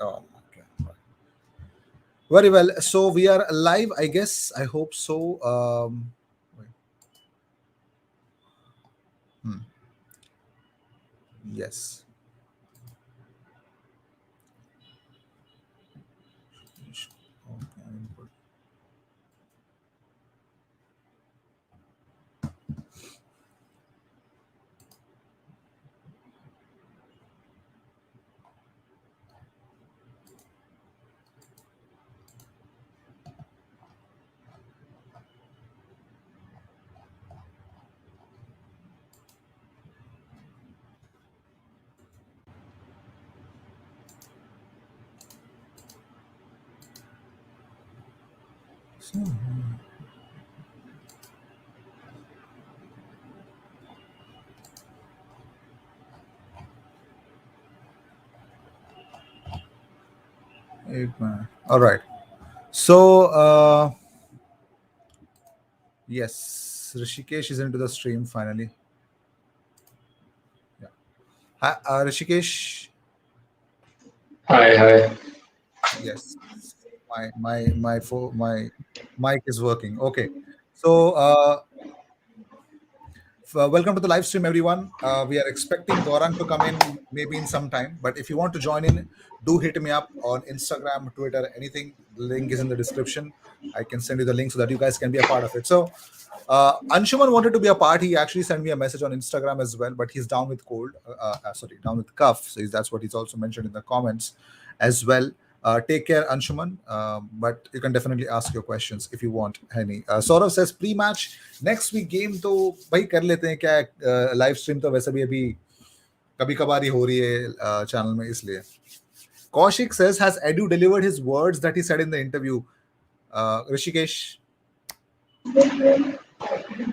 Oh, okay. Very well. So we are live, I guess. I hope so. Wait. Hmm. Yes. Okay. So, all right. So, yes, Rishikesh is into the stream finally. Yeah. Hi, Rishikesh. Hi, hi. Yes, my mic is working. Okay. So, welcome to the live stream, everyone. We are expecting Gaurang to come in maybe in some time. But if you want to join in, do hit me up on Instagram, Twitter, anything. The link is in the description. I can send you the link so that you guys can be a part of it. So, Anshuman wanted to be a part. He actually sent me a message on Instagram as well, but he's down with cold. Sorry, down with cough. So that's what he's also mentioned in the comments as well. Take care, Anshuman. But you can definitely ask your questions if you want any. Saurav says pre-match next week game तो भाई कर लेते हैं क्या live stream तो वैसे भी अभी कभी कभार ही हो रही है चैनल में इसलिए. Kaushik says has Edu delivered his words that he said in the interview? Rishikesh.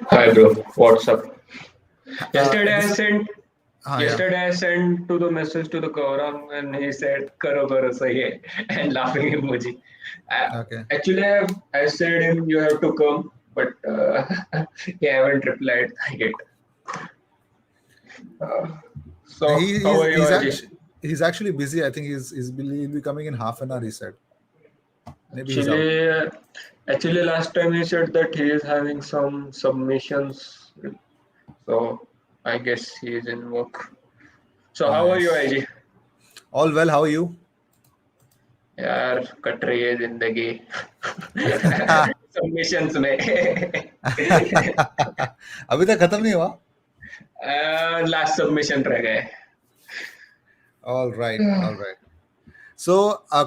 Hi, bro. What's up? Yesterday I This is sent yeah. yesterday I sent to the message to the Gaurang and he said karo karo sahi hai and laughing emoji. Okay. Actually, I said him you have to come, but he haven't replied yet. Uh, so He, how he's are you, he's Ajay? actually he's actually busy. I think he'll be coming in half an hour. He said maybe he's out. Actually, actually last time he said that he is having some submissions, so I guess he is in work. So how are you, Nice. Ajay? All well. How are you? यार cut रही है जिंदगी submissions में अभी तक खत्म नहीं हुआ. लास्ट सबमिशन रह गए All right. All right. So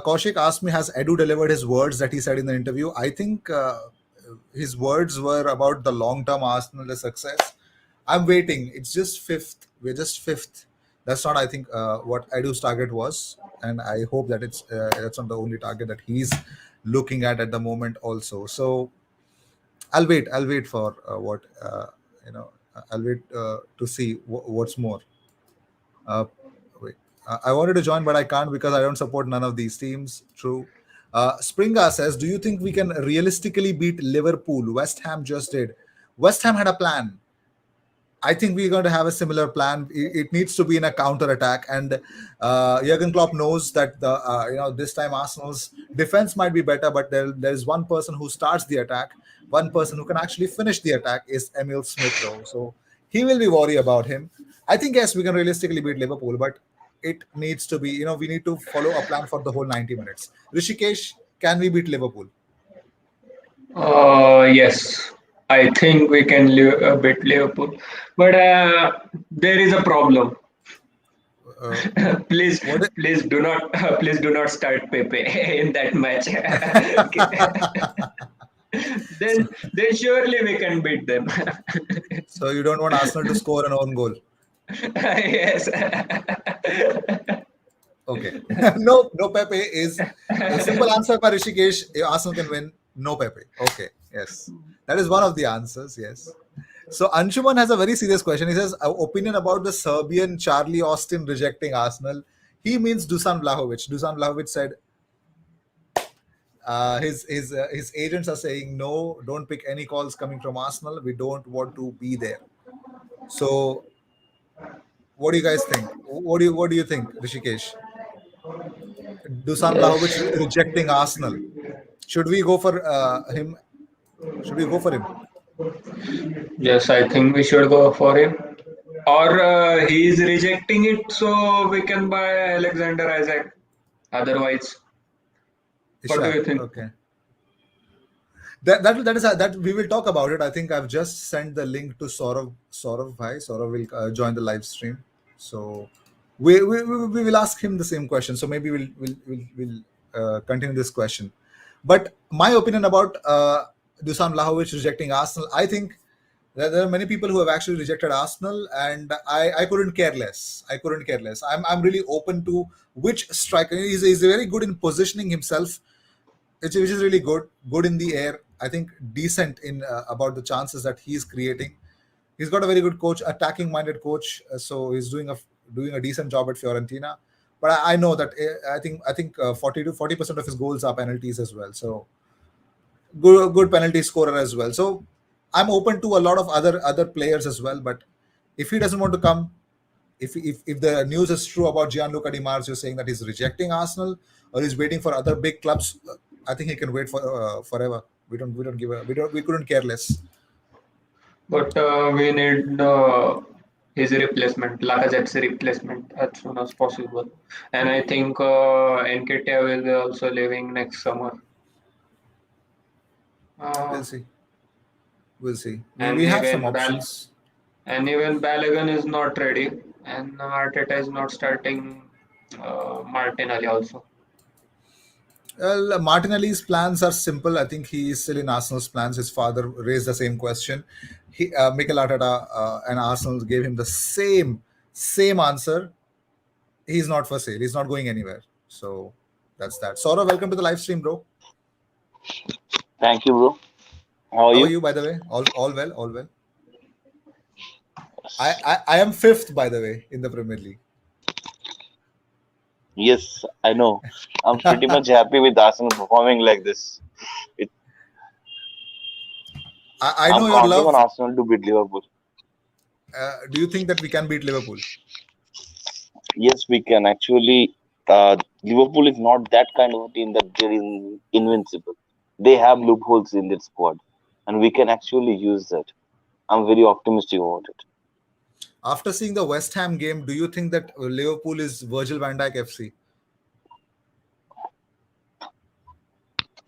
Kaushik asked me, has Edu delivered his words that he said in the interview? I think his words were about the long-term Arsenal success. I'm waiting. It's just fifth. We're just fifth. That's not, I think, what Edu's target was, and I hope that that's not the only target that he's looking at the moment. Also, so I'll wait. I'll wait for what you know. I'll wait to see what's more. Uh, Wait, I wanted to join, but I can't because I don't support none of these teams. True. Springer says, "Do you think we can realistically beat Liverpool? West Ham just did. West Ham had a plan. I think we're going to have a similar plan. It needs to be in a counter attack, and Jurgen Klopp knows that this time Arsenal's defense might be better, but there's one person who starts the attack, one person who can actually finish the attack is Emil Smith Rowe. So he will be worried about him. I think yes, we can realistically beat Liverpool, but it needs to be we need to follow a plan for the whole 90 minutes. Rishikesh, can we beat Liverpool? yes I think we can beat Liverpool but there is a problem Uh, please what? please do not start Pepe in that match then surely we can beat them So you don't want Arsenal to score an own goal? yes Okay. No, no Pepe is a simple answer for Rishikesh. If Arsenal can win, no Pepe. Okay. Yes. That is one of the answers. Yes. So Anshuman has a very serious question. He says, opinion about the Serbian Charlie Austin rejecting Arsenal. He means Dusan Vlahovic. Dusan Vlahovic said his agents are saying no, don't pick any calls coming from Arsenal. We don't want to be there. So what do you guys think? What do you think, Rishikesh? Dusan Vlahovic Yes. rejecting Arsenal. Should we go for him? Should we go for him? Yes, I think we should go for him. Or he is rejecting it, so we can buy Alexander Isaac. Otherwise, what do Ishak. you think? Okay. That we will talk about it. I think I've just sent the link to Saurav. Saurav Bhai. Saurav will join the live stream. So we will ask him the same question. So maybe we'll continue this question. But my opinion about Dusan Vlahovic rejecting Arsenal, I think there are many people who have actually rejected Arsenal, and I couldn't care less. I couldn't care less. I'm really open to which striker. He's very good in positioning himself, which is really good. Good in the air. I think decent in about the chances that he's creating. He's got a very good coach, attacking-minded coach. So he's doing a decent job at Fiorentina. But I know that I think 40% of his goals are penalties as well. So good penalty scorer as well. So I'm open to a lot of other players as well. But if he doesn't want to come, if the news is true about Gianluca Di Marzio saying that he's rejecting Arsenal or he's waiting for other big clubs, I think he can wait for forever. We couldn't care less. But we need his replacement, Lacazette's replacement, as soon as possible. And I think Nketiah will be also leaving next summer. Uh, We'll see. We'll see. We and have some even options. Balogun is not ready, and Arteta is not starting Martinelli also. Well, Martinelli's plans are simple. I think he is still in Arsenal's plans. His father raised the same question. Mikel Arteta and Arsenal gave him the same answer. He's not for sale. He's not going anywhere. So that's that. Sora, welcome to the live stream, bro. Thank you, bro. How are How are you? you, by the way? All well, all well. I am fifth, by the way, in the Premier League. Yes, I know. I'm pretty much happy with Arsenal performing like this. It, I I'm know your counting on love. Arsenal to beat Liverpool. Do you think that we can beat Liverpool? Yes, we can actually. Liverpool is not that kind of a team that they're invincible. They have loopholes in their squad, and we can actually use that. I'm very optimistic about it. After seeing the West Ham game, do you think that Liverpool is Virgil van Dijk FC?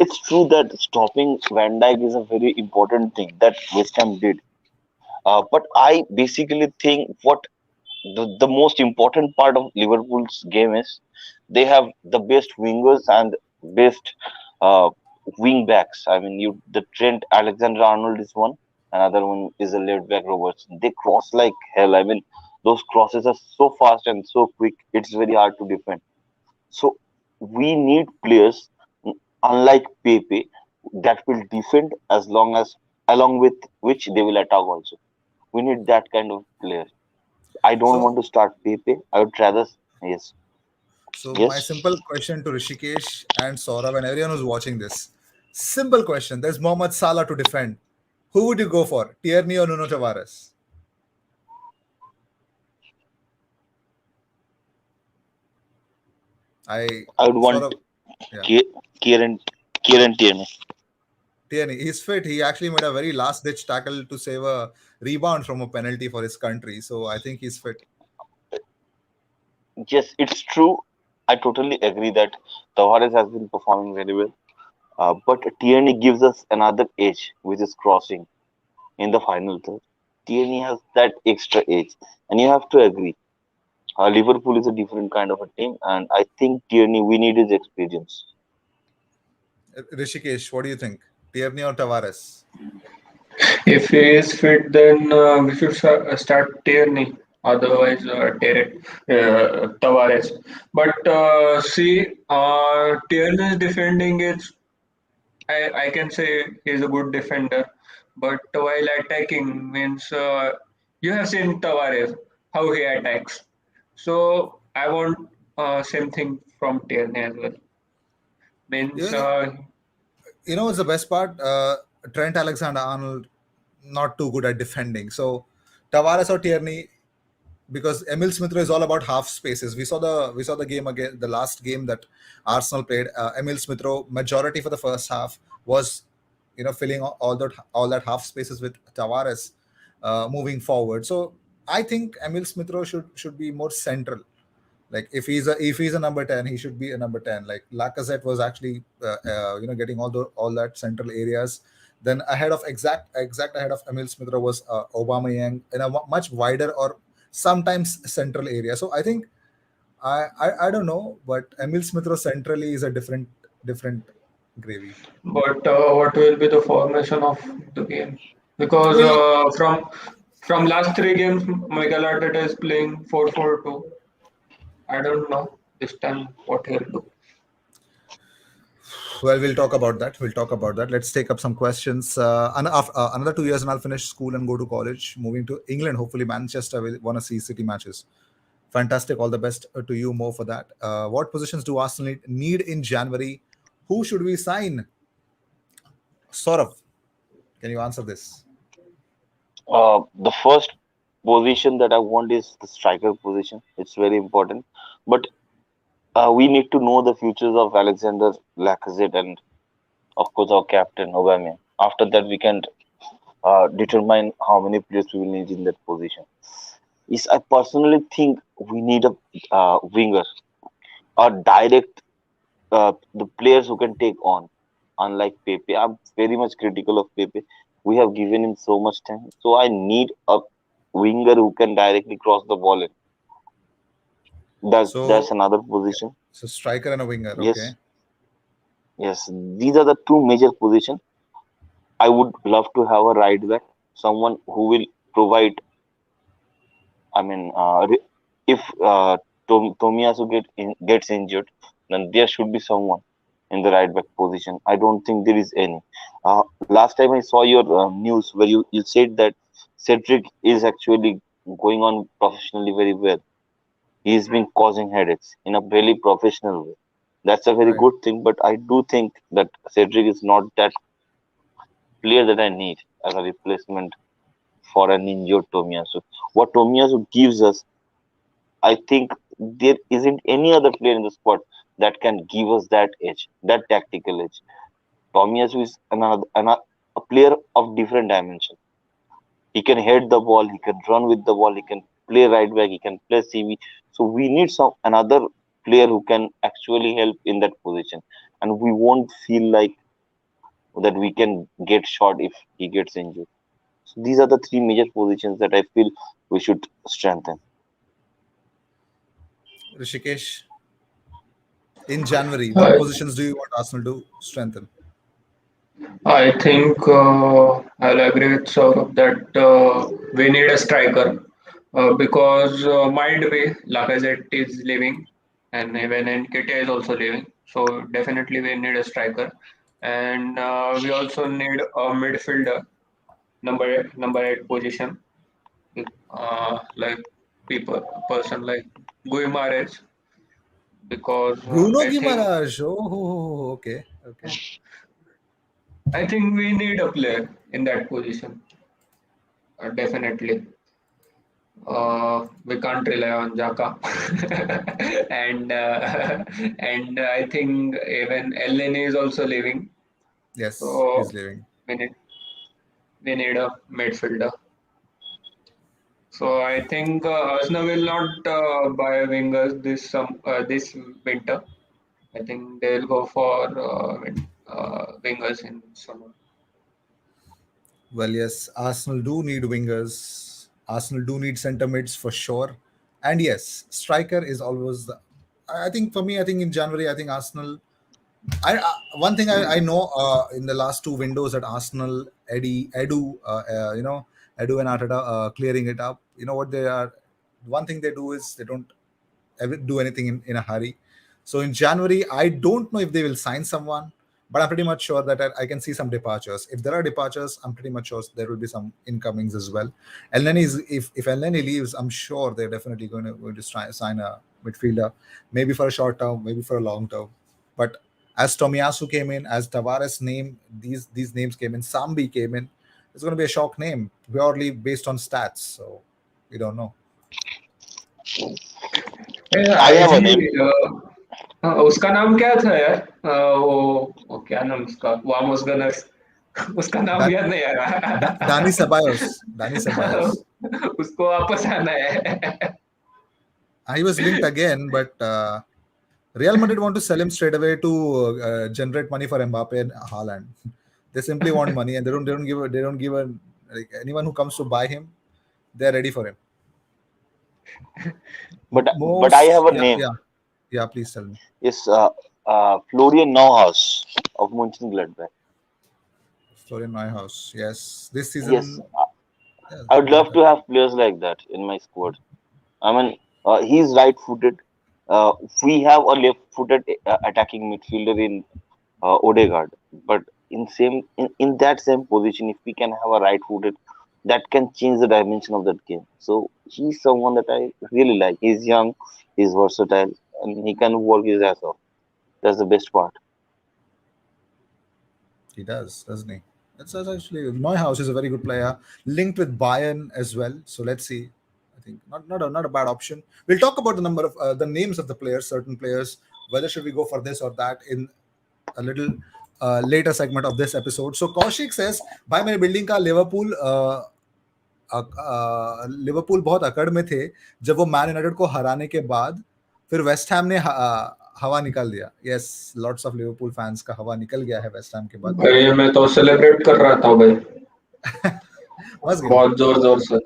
It's true that stopping Van Dijk is a very important thing that West Ham did. But I basically think what the most important part of Liverpool's game is they have the best wingers and best uh, wing backs. I mean, you the Trent Alexander Arnold is one, another one is a left back Robertson. They cross like hell. I mean, those crosses are so fast and so quick. It's very hard to defend. So we need players unlike Pepe that will defend as long as along with which they will attack also. We need that kind of player. I don't want So, to start Pepe. I would rather, yes, my yes. simple question to Rishikesh and Saurabh and everyone who's watching this. Simple question. There's Mohamed Salah to defend. Who would you go for? Tierney or Nuno Tavares? I I would want Saurabh, yeah. Ki- Kieran, Kieran Tierney. Tierney, he's fit. He actually made a very last ditch tackle to save a rebound from a penalty for his country. So I think he's fit. Yes, it's true. I totally agree that Tavares has been performing very well. But Tierney gives us another edge, which is crossing in the final third. Tierney has that extra edge, and you have to agree. Liverpool is a different kind of a team, and I think Tierney, we need his experience. Rishikesh, what do you think? Tierney or Tavares? If he is fit, then we should start Tierney. Otherwise, Tavares. But Tierney's defending is, I can say he's a good defender. But while attacking means you have seen Tavares how he attacks. So I want same thing from Tierney as well. Means You know, what's the best part? Trent Alexander Arnold not too good at defending. So Tavares or Tierney, because Emil Smith Rowe is all about half spaces. We saw the game again, the last game that Arsenal played. Emil Smith Rowe majority for the first half was, filling all that half spaces with Tavares moving forward. So I think Emil Smith Rowe should be more central. Like if he's a number 10, he should be a number 10. Like Lacazette was actually getting all that central areas. Then ahead of exact ahead of Emil Smith Rowe was Obama Yang in a much wider or sometimes central area. So I think I don't know, but Emil Smith Rowe centrally is a different gravy. But what will be the formation of the game? Because Well, from last three games, Michael Arteta is playing 4-4-2. I don't know this time what he'll do. well, we'll talk about that. We'll talk about that. Let's take up some questions. Another 2 years and I'll finish school and go to college. Moving to England, hopefully Manchester will want to see City matches. Fantastic. All the best to you, Mo, for that. What positions do Arsenal need in January? Who should we sign? Saurav, can you answer this? The first position that I want is the striker position. It's very important. But we need to know the futures of Alexander Lacazette and, of course, our captain Aubameyang. After that, we can determine how many players we will need in that position. Is I personally think we need a winger, a direct the players who can take on. Unlike Pepe, I'm very much critical of Pepe. We have given him so much time, so I need a winger who can directly cross the ball in. That's So, another okay. position. So striker and a winger. Okay. Yes, yes, these are the two major positions. I would love to have a right back, someone who will provide. I mean, if Tomiyasu gets injured, then there should be someone in the right back position. I don't think there is any. Last time I saw your news where you said that Cedric is actually going on professionally very well. He has been causing headaches in a very professional way. That's a very Right. good thing, but I do think that Cedric is not that player that I need as a replacement for an injured Tomiyasu. What Tomiyasu gives us, I think there isn't any other player in the squad that can give us that edge, that tactical edge. Tomiyasu is a player of different dimension. He can head the ball, he can run with the ball, he can play right back, he can play CV. So we need some another player who can actually help in that position, and we won't feel like that we can get shot if he gets injured. So these are the three major positions that I feel we should strengthen. Rishikesh, in January, what I, positions do you want Arsenal to strengthen? I think I'll agree with Saurabh that we need a striker because Mindway, Lacazette is leaving and even Nketiah is also leaving. So definitely we need a striker, and we also need a midfielder, number 8 position, like people person like Guimaraes, because Bruno Guimaraes. Okay. Okay. I think we need a player in that position. Definitely, we can't rely on Jaka, and and I think even Elneny is also leaving. Yes, he's So leaving. we need we need a midfielder. So I think Arsenal will not buy wingers this winter. I think they'll go for wingers in summer. Well, yes, Arsenal do need wingers. Arsenal do need centre mids for sure. And yes, striker is always the. I think for me, I think in January, I think Arsenal. One thing I know in the last two windows at Arsenal, Edu and Arteta clearing it up. You know what they are. One thing they do is they don't ever do anything in a hurry. So in January, I don't know if they will sign someone, but I'm pretty much sure that I can see some departures. If there are departures, I'm pretty much sure there will be some incomings as well. Elneny is if Elneny leaves, I'm sure they're definitely going to try, sign a midfielder, maybe for a short term, maybe for a long term. But as Tomiyasu came in, as Tavares name, these names came in, Sambi came in, it's going to be a shock name purely based on stats. So we don't know. I have a IG name. उसका नाम क्या था यार? वो क्या नाम उसका, vamos Gunners. उसका नाम Da, याद नहीं आ Dani रहा। Ceballos. Dani Ceballos. उसको वापस आना है। He was linked again, but Real Madrid want to sell him straight away to generate money for Mbappe and Haaland. They simply want money, and they don't give a like anyone who comes to buy him, they're ready for him. But I Most have a yeah name. yeah yeah. Please tell me. It's Florian Neuhaus of Mönchengladbach. Florian Neuhaus. Yes, this Yes, season. Yeah, I would go love ahead. to have players like that in my squad. I mean, he's right-footed. We have a left-footed attacking midfielder in Odegaard, but in that same position, if we can have a right-footed, that can change the dimension of that game. So he's someone that I really like. He's young, he's versatile, and he can work his ass off. That's the best part. He does, doesn't he? That's actually Neuhaus is a very good player, linked with Bayern as well. So let's see. I think not a bad option. We'll talk about the number of the names of the players, certain players. Whether should we go for this or that in a little later segment of this episode. So Kaushik says, भाई मेरे building का Liverpool बहुत अकड़ में थे जब वो man United को हराने के बाद फिर वेस्ट हैम ने हवा निकाल दिया. Yes, lots of Liverpool fans का हवा निकल गया है वेस्ट हैम के बाद. भाई मैं तो सेलिब्रेट कर रहा था भाई, मस्त गिल. बहुत जोर जोर से।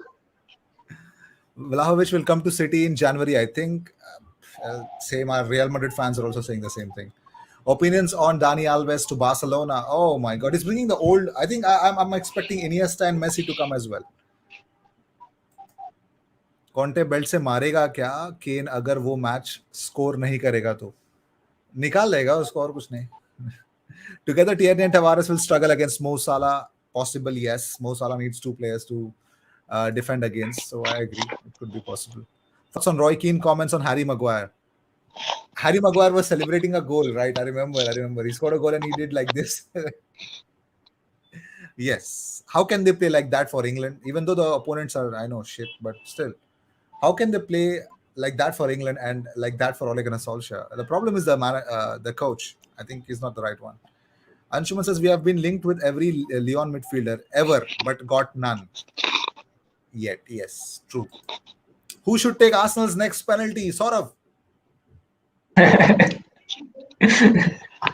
Vlahovic will come to City in January, I think. Same, our Real Madrid fans are also saying the same thing. Opinions on Dani Alves to Barcelona. Oh my God, he's bringing the old. I think I'm expecting Iniesta and Messi to come as well. Conte belt से मारेगा क्या केन अगर वो match score नहीं करेगा तो निकाल लेगा उसको और कुछ नहीं. Together, Tierney and Tavares will struggle against Mo Salah. Possible, yes. Mo Salah needs two players to defend against, so I agree. It could be possible. Thoughts on Roy Keane comments on Harry Maguire? Harry Maguire was celebrating a goal, right? I remember. He scored a goal and he did like this. Yes. How can they play like that for England? Even though the opponents are, I know, shit, but still. How can they play like that for England and like that for Ole Gunnar Solskjaer? The problem is the coach. I think he's not the right one. Anshuman says we have been linked with every Leon midfielder ever, but got none yet. Yes, true. Who should take Arsenal's next penalty? Sort of.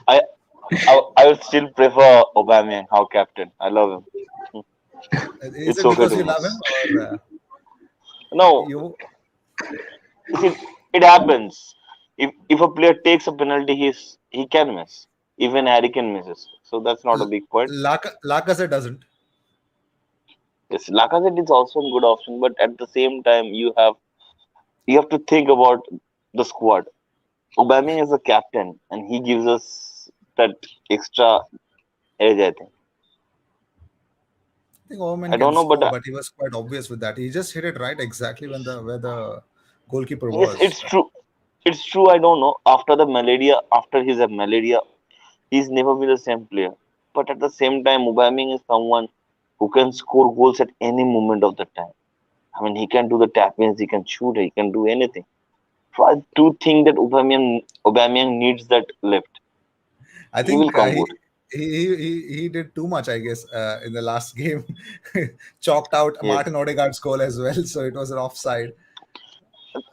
I I would still prefer Aubameyang, our captain. I love him. Is It's it okay because to you love him miss. or No, you? it happens. If a player takes a penalty, he can miss. Even Harry can misses. So that's not a big point. Lacazette doesn't. Yes, Lacazette is also a good option, but at the same time, you have to think about the squad. Aubameyang is a captain, and he gives us that extra edge. I think. I think Owen I can don't know, but score, but he was quite obvious with that. He just hit it right exactly when the where the goalkeeper yes, was. it's true. It's true. I don't know. After his malaria, he's never been the same player. But at the same time, Aubameyang is someone who can score goals at any moment of the time. I mean, he can do the tap-ins, he can shoot, he can do anything. So I do think that Aubameyang needs that lift. I He will think come good. he did too much, I guess, in the last game. Chalked out Yes, Martin Odegaard's goal as well, so it was an offside.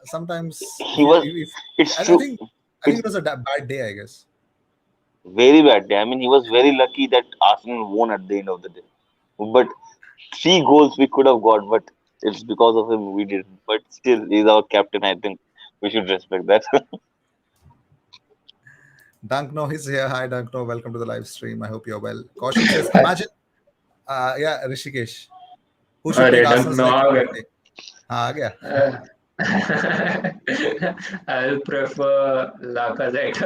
Sometimes, he was. if It's I true. think It's it was a bad day, I guess. very bad day. I mean, he was very lucky that Arsenal won at the end of the day. But three goals we could have got, but it's because of him we didn't. But still, he's our captain. I think we should respect that. Dunkno is here. Hi, Dunkno. Welcome to the live stream. I hope you're well. Kaushik says, imagine, yeah, Rishikesh, who should अरे take डंक Arsenal's no next आ penalty? गए। हाँ, आ गया. I'll prefer Lacazette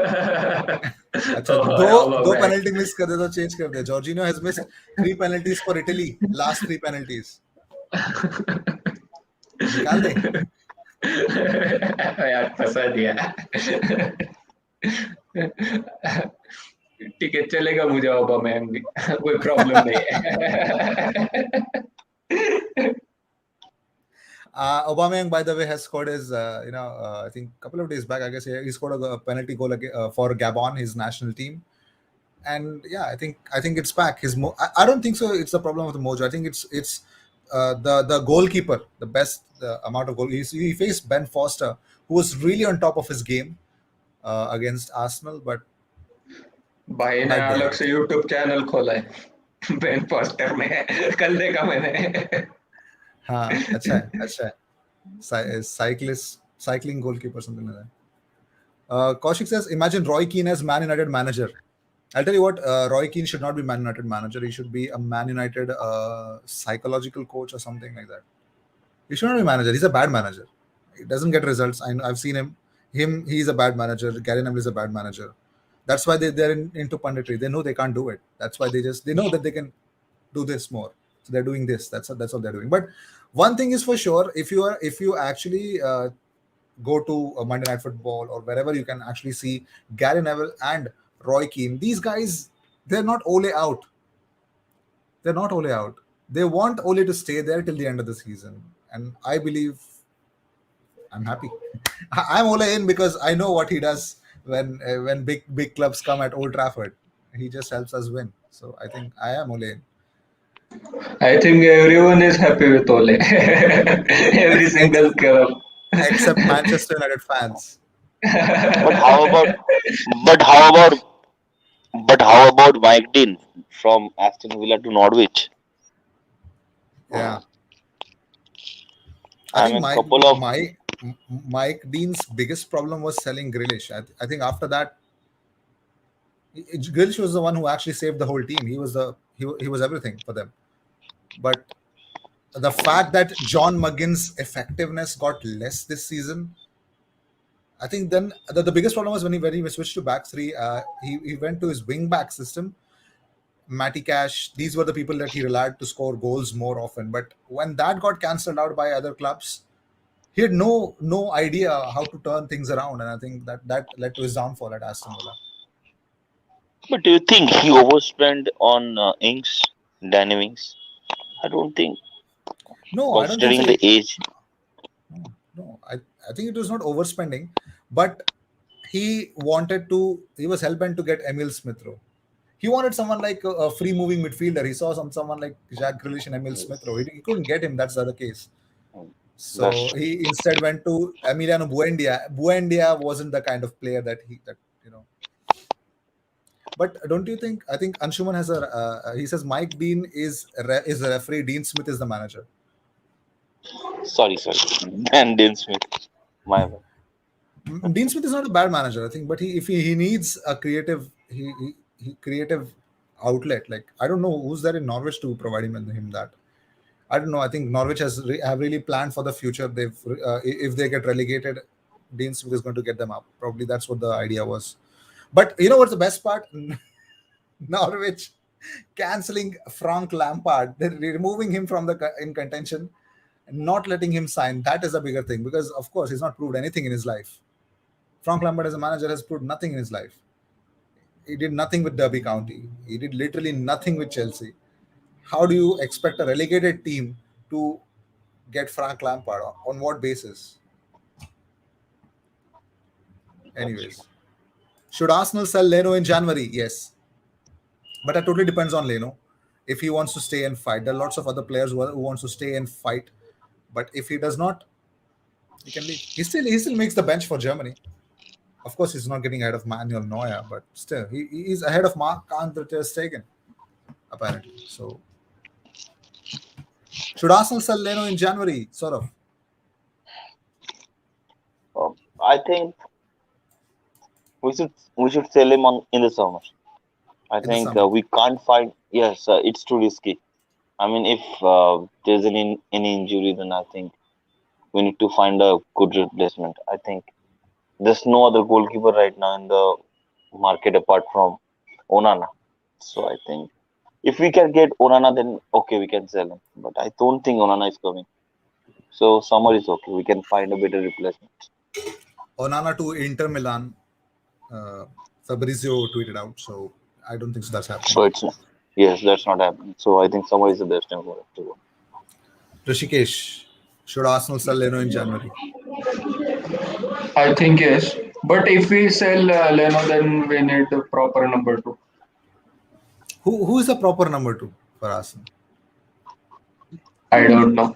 अच्छा, over दो Aubameyang. Penalty miss कर दे तो change कर दे. Jorginho has missed 3 penalties for Italy. Last 3 penalties. निकाल दे. यार फंसा दिया। ठीक है, चलेगा मुझे ओबामैंग भी, कोई प्रॉब्लम नहीं है। Aubameyang, by the way, has scored his, I think a couple of days back, I guess he scored a penalty goal for Gabon, his national team. And yeah, I think it's back. I don't think so. It's the problem of the mojo. I think it's the goalkeeper, the best amount of goal. He faced Ben Foster, who was really on top of his game against Arsenal, but भाई ने died there. अलग से YouTube channel खोला है Ben foster में कल देखा मैंने हाँ, अच्छा है, अच्छा है. Cycling goalkeeper, something like that. Kaushik says, imagine Roy Keane as Man United manager. I'll tell you what, Roy Keane should not be Man United manager. He should be a Man United psychological coach or something like that. He should not be manager. He's a bad manager. He doesn't get results. I've seen him. He's a bad manager. Gary Neville is a bad manager. That's why they're into punditry. They know they can't do it. That's why they know that they can do this more. So they're doing this. That's what they're doing. But one thing is for sure, if you actually go to Monday Night Football or wherever you can actually see Gary Neville and Roy Keane, these guys, they're not Ole out. They're not Ole out. They want Ole to stay there till the end of the season. And I believe I'm happy. I'm Ole in because I know what he does when big clubs come at Old Trafford. He just helps us win. So I think I am Ole in. I think everyone is happy with Ole every Ex- ex- single club Except Manchester United fans. But how about but how about but how about Mike Dean from Aston Villa to Norwich? Yeah. I I think mean, couple of Mike Dean's biggest problem was selling Grealish. I think after that, Grealish was the one who actually saved the whole team. He was everything for them. But the fact that John McGinn's effectiveness got less this season, I think then the biggest problem was when he switched to back three. He went to his wing back system. Matty Cash, these were the people that he relied to score goals more often. But when that got cancelled out by other clubs, he had no idea how to turn things around, and I think that led to his downfall at Aston Villa. but do you think he overspent on Inks, Danny Ings? I don't think, No, I don't think so. considering the age. No, I think it was not overspending, but he was hell bent to get Emil Smith Rowe. He wanted someone like a free moving midfielder. He saw someone like Jack Grealish and Emil Smith Rowe. He couldn't get him. That's the other case. That's So he instead went to Emiliano Buendia. Buendia wasn't the kind of player that you know. But don't you think? I think Anshuman has a. He says Mike Dean is the referee. Dean Smith is the manager. sorry. And Dean Smith. My bad. Dean Smith is not a bad manager, I think, but if he needs a creative outlet. Like I don't know who's there in Norwich to provide him that. I don't know. I think Norwich have really planned for the future. If they get relegated, Dean Smith is going to get them up. Probably that's what the idea was. But you know what's the best part? Norwich canceling Frank Lampard, they're removing him from in contention, not letting him sign. That is a bigger thing because, of course, he's not proved anything in his life. Frank Lampard as a manager has proved nothing in his life. He did nothing with Derby County. He did literally nothing with Chelsea. How do you expect a relegated team to get Frank Lampard? On what basis? That's true. Anyways, should Arsenal sell Leno in January? Yes, but that totally depends on Leno. If he wants to stay and fight, there are lots of other players who wants to stay and fight. But if he does not, he can leave. He still makes the bench for Germany. Of course, he's not getting ahead of Manuel Neuer, but still, he's ahead of Marc-Andre ter Stegen, apparently. So, should Arsenal sell Leno in January? Sort of I think we should sell him on in the summer. I in the think summer. we can't find. Yes, it's too risky. I mean, if there's any injury, then I think we need to find a good replacement. I think there's no other goalkeeper right now in the market apart from Onana. So I think if we can get Onana, then okay, we can sell him. But I don't think Onana is coming. So summer is okay. We can find a better replacement. Onana to Inter Milan. Uh, Fabrizio tweeted out, so I don't think so that's happening. So it's not. Yes, that's not happening. So I think summer is the best time for it to go. Rishikesh, Should Arsenal sell Leno in January? I think yes. But if we sell Leno, then we need the proper number two. Who is the proper number two for Arsenal? I don't know.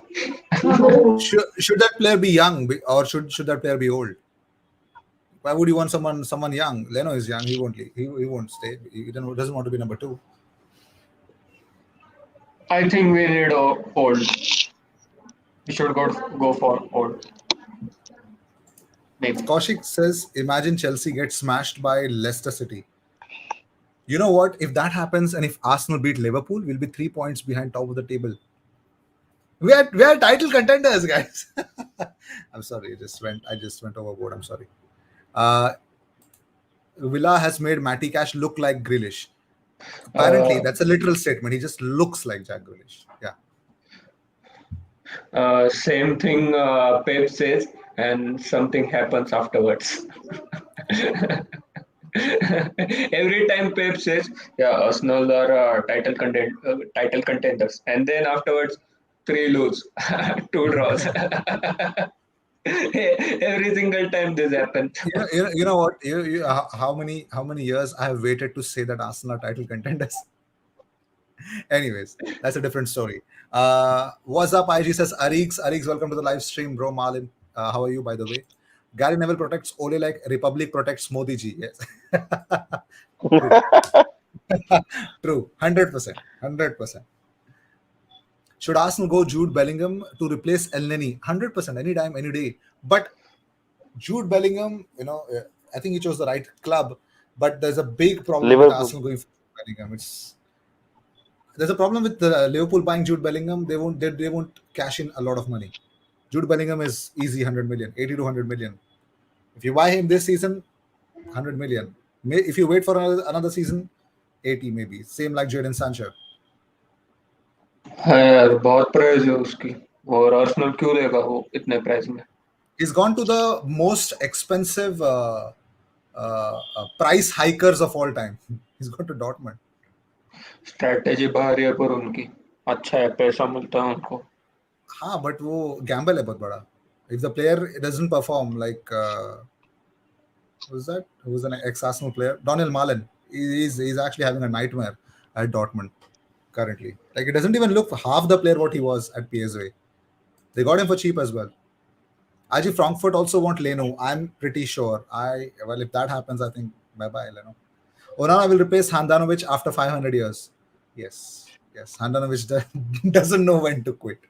Should that player be young or should that player be old? Why would you want someone young? Leno is young. He won't leave. He won't stay. He doesn't want to be number two. I think we need old. We should go for old. Maybe. Kaushik says, imagine Chelsea gets smashed by Leicester City. You know what? If that happens and if Arsenal beat Liverpool, we'll be 3 points behind top of the table. We are title contenders, guys. I'm sorry, I just went overboard. I'm sorry. Uh, Villa has made Matty Cash look like Grealish. Apparently, Uh, that's a literal statement. He just looks like Jack Grealish. Yeah. Same thing Pep says, and something happens afterwards. Every time Pep says, "Yeah, Arsenal are title contenders," and then afterwards, three lose, two draws. Every single time this happens. You know what? How many years I have waited to say that Arsenal are title contenders. Anyways, that's a different story. What's up? IG says Arix, welcome to the live stream, bro. Marlin, how are you, by the way? Gary Neville protects Ole like Republic protects Modi ji. Yes, true, true, 100%, 100%. Should Arsenal go Jude Bellingham to replace El Neni? 100%, anytime, any day. But Jude Bellingham, I think he chose the right club. But there's a big problem with Liverpool. Arsenal going for Jude Bellingham. There's a problem with Liverpool buying Jude Bellingham. They won't cash in a lot of money. Jude Bellingham is easy 100 million, 80 to 100 million. If you buy him this season, 100 million. If you wait for another season, 80 maybe. Same like Jadon Sancho. है यार बहुत price है उसकी और Arsenal क्यों देगा वो इतने प्राइस में He's gone to the most expensive price hikers of all time. He's gone to Dortmund. Strategy भारी है पर उनकी अच्छा है पैसा मिलता है उनको हाँ, but वो gamble है बहुत बड़ा. If the player doesn't perform, like who's that? Who's an ex-Arsenal player? Daniel Malen. He's actually having a nightmare at Dortmund currently. Like it doesn't even look half the player what he was at PSV. They got him for cheap as well. Actually, Frankfurt also want Leno. I'm pretty sure. If that happens, I think bye bye Leno. Onana will replace Handanovic after 500 years. Yes. Handanovic doesn't know when to quit.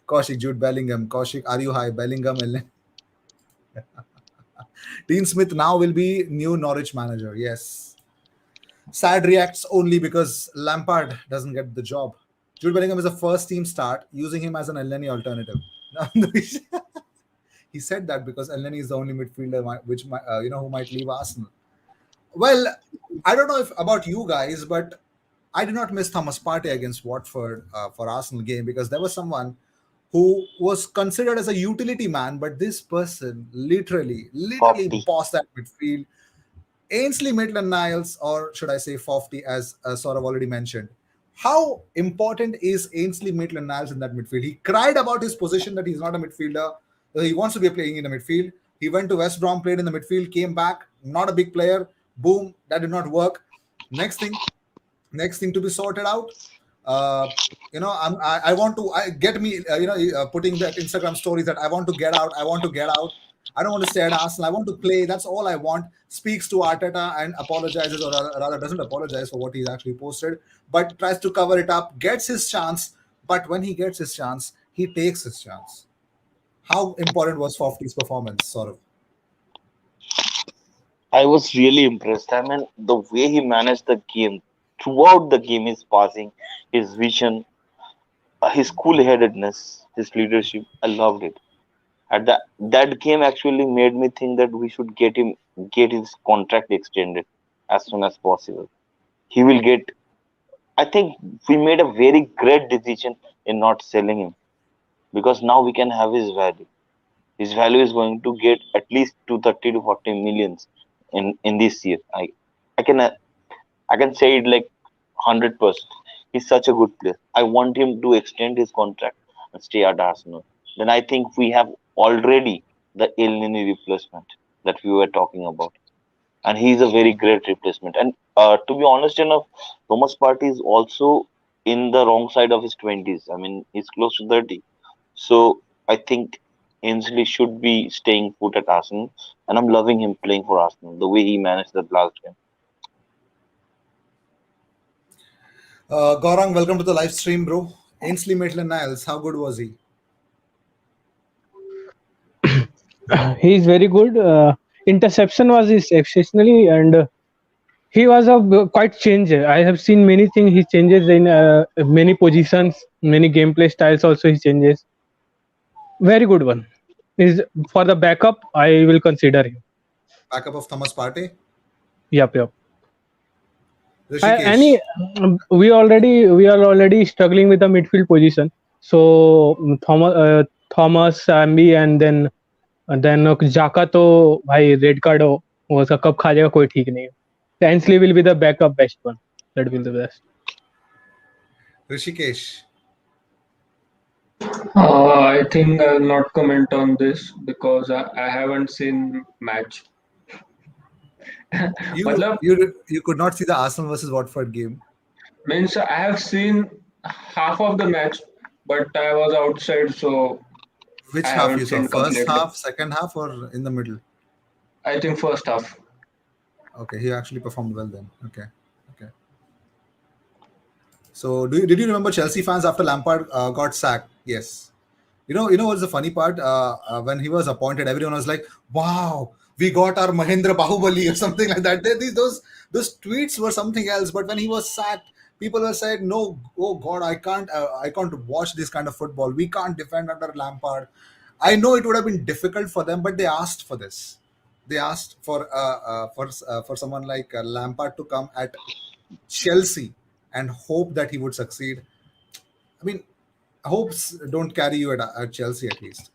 Kaushik, Jude Bellingham. Kaushik, are you high? Bellingham. Dean Smith now will be new Norwich manager. Yes. Sad reacts only because Lampard doesn't get the job. Jude Bellingham is a first team start, using him as an Elneny alternative. He said that because Elneny is the only midfielder who might leave Arsenal. Well, I don't know if about you guys, but I did not miss Thomas Partey against Watford for Arsenal game because there was someone who was considered as a utility man, but this person literally Copy. bossed that midfield. Ainsley Maitland-Niles, or should I say Fofty, as sort of already mentioned. How important is Ainsley Maitland-Niles in that midfield? He cried about his position that he's not a midfielder. He wants to be playing in the midfield. He went to West Brom, played in the midfield, came back, not a big player. Boom, that did not work. Next thing to be sorted out. Uh, I want to get me putting that Instagram stories that I want to get out. I want to get out. I don't want to stay at Arsenal. I want to play. That's all I want. Speaks to Arteta and apologizes, or rather doesn't apologize for what he's actually posted, but tries to cover it up. Gets his chance, but when he gets his chance, he takes his chance. How important was Fofty's performance? Sort of. I was really impressed. I mean, the way he managed the game throughout the game, his passing, his vision, his cool-headedness, his leadership. I loved it. At that game actually made me think that we should get his contract extended as soon as possible. He will get. I think we made a very great decision in not selling him because now we can have his value. His value is going to get at least to 30 to 40 millions in this year. I can I can say it like 100%. He's such a good player. I want him to extend his contract and stay at Arsenal. then I think we have already the El Nini replacement that we were talking about, and he's a very great replacement. And to be honest enough, Thomas Partey is also in the wrong side of his 20s. I mean, he's close to 30. So I think Ainsley should be staying put at Arsenal, and I'm loving him playing for Arsenal. The way he managed that last game. Gaurang, welcome to the live stream, bro. Ainsley Maitland-Niles, how good was he? He is very good. Interception was his exceptionally, and he was a quite changer. I have seen many things he changes in many positions, many gameplay styles. Also, he changes. Very good one. Is for the backup. I will consider him. Backup of Thomas Partey? Yep, yep. Any Rishikesh. we are already struggling with the midfield position. So Thomas, Sambi, and then जाका तो भाई red card हो वो उसका कब खा जाएगा कोई ठीक नहीं है Ainsley will be the backup best one that will be the best. Rishikesh. I think I'll not comment on this because I haven't seen match. You मतलब you you could not see the Arsenal versus Watford game. means I have seen half of the match, but I was outside, so I Which half haven't you saw? seen First completely. half, second half, or in the middle? I think first half. Okay, he actually performed well then. Okay, okay. So, did you remember Chelsea fans after Lampard got sacked? Yes. You know what's the funny part? When he was appointed, everyone was like, "Wow, we got our Mahendra Bahubali" or something like that. Those tweets were something else. But when he was sacked, people were saying, "No, oh God, I can't watch this kind of football. We can't defend under Lampard." I know it would have been difficult for them, but they asked for this. They asked for someone like Lampard to come at Chelsea and hope that he would succeed. I mean, hopes don't carry you at Chelsea at least.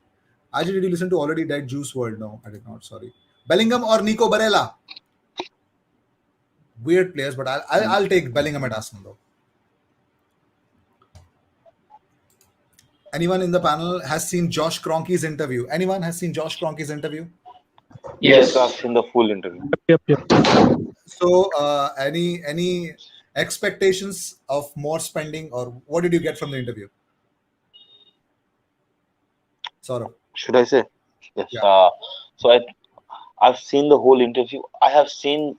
Ajay, did you listen to Already Dead Juice World? No, I did not. Sorry. Bellingham or Nico Barella? Weird players, but I'll take Bellingham at Arsenal though. Anyone in the panel has seen Josh Kroenke's interview? Anyone has seen Josh Kroenke's interview? Yes, I've Yes. seen the full interview. Yep. So, any expectations of more spending, or what did you get from the interview? Sort of. Should I say? Yes. Yeah. So I've seen the whole interview. I have seen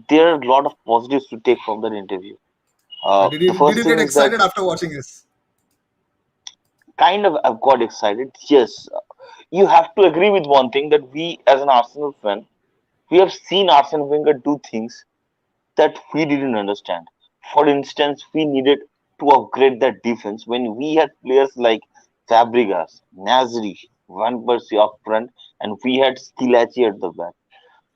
there are a lot of positives to take from that interview. Did The you did first you thing get is that excited after watching this? kind of I've got excited. Yes, you have to agree with one thing that we, as an Arsenal fan, we have seen Arsene Wenger do things that we didn't understand. For instance, we needed to upgrade that defense when we had players like Fabregas, Nasri, Van Persie up front, and we had Schillaci at the back,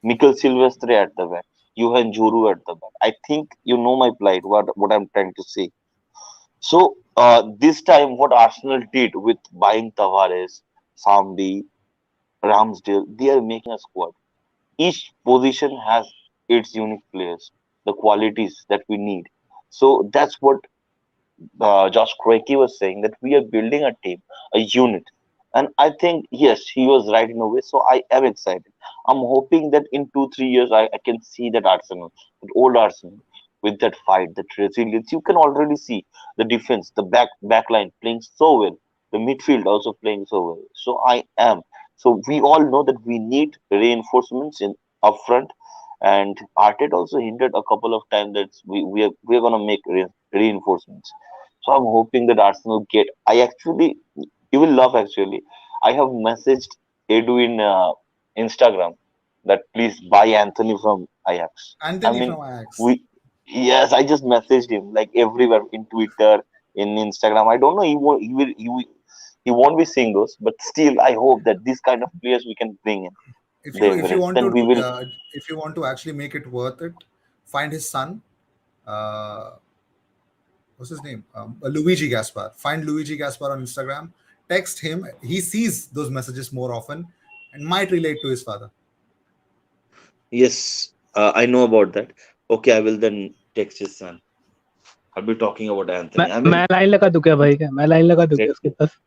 Mikel Silvestre at the back, Johan Juru at the back. I think you know my plight, what I'm trying to say. So this time, what Arsenal did with buying Tavares, Sambi, Ramsdale, they are making a squad. Each position has its unique players, the qualities that we need. So that's what Josh Kroenke was saying, that we are building a team, a unit. And I think, yes, he was right in a way. So I am excited. I'm hoping that in 2, 3 years, I can see that Arsenal, that old Arsenal, with that fight, that resilience. You can already see the defense, the backline playing so well, the midfield also playing so well. So I am. So we all know that we need reinforcements in up front. And Arteta also hinted a couple of times that we are gonna make reinforcements. So I'm hoping that Arsenal get. I actually, you will love actually. I have messaged Edu in Instagram that please buy Anthony from Ajax. I Anthony mean, from Ajax. we, yes, I just messaged him like everywhere in Twitter, in Instagram. I don't know, he won't be seeing those, but still, I hope that these kind of players we can bring in if the you if you Emirates. want Then to we will. if you want to actually make it worth it, find his son. Uh, what's his name? Luigi Gaspar. Find Luigi Gaspar on Instagram. Text him. He sees those messages more often and might relate to his father. Yes, I know about that. Okay, I will then text his son. I'll be talking about मैं Anthony. I मैं mean, line लगा दूं क्या भाई क्या मैं line लगा दूं क्या let उसके पास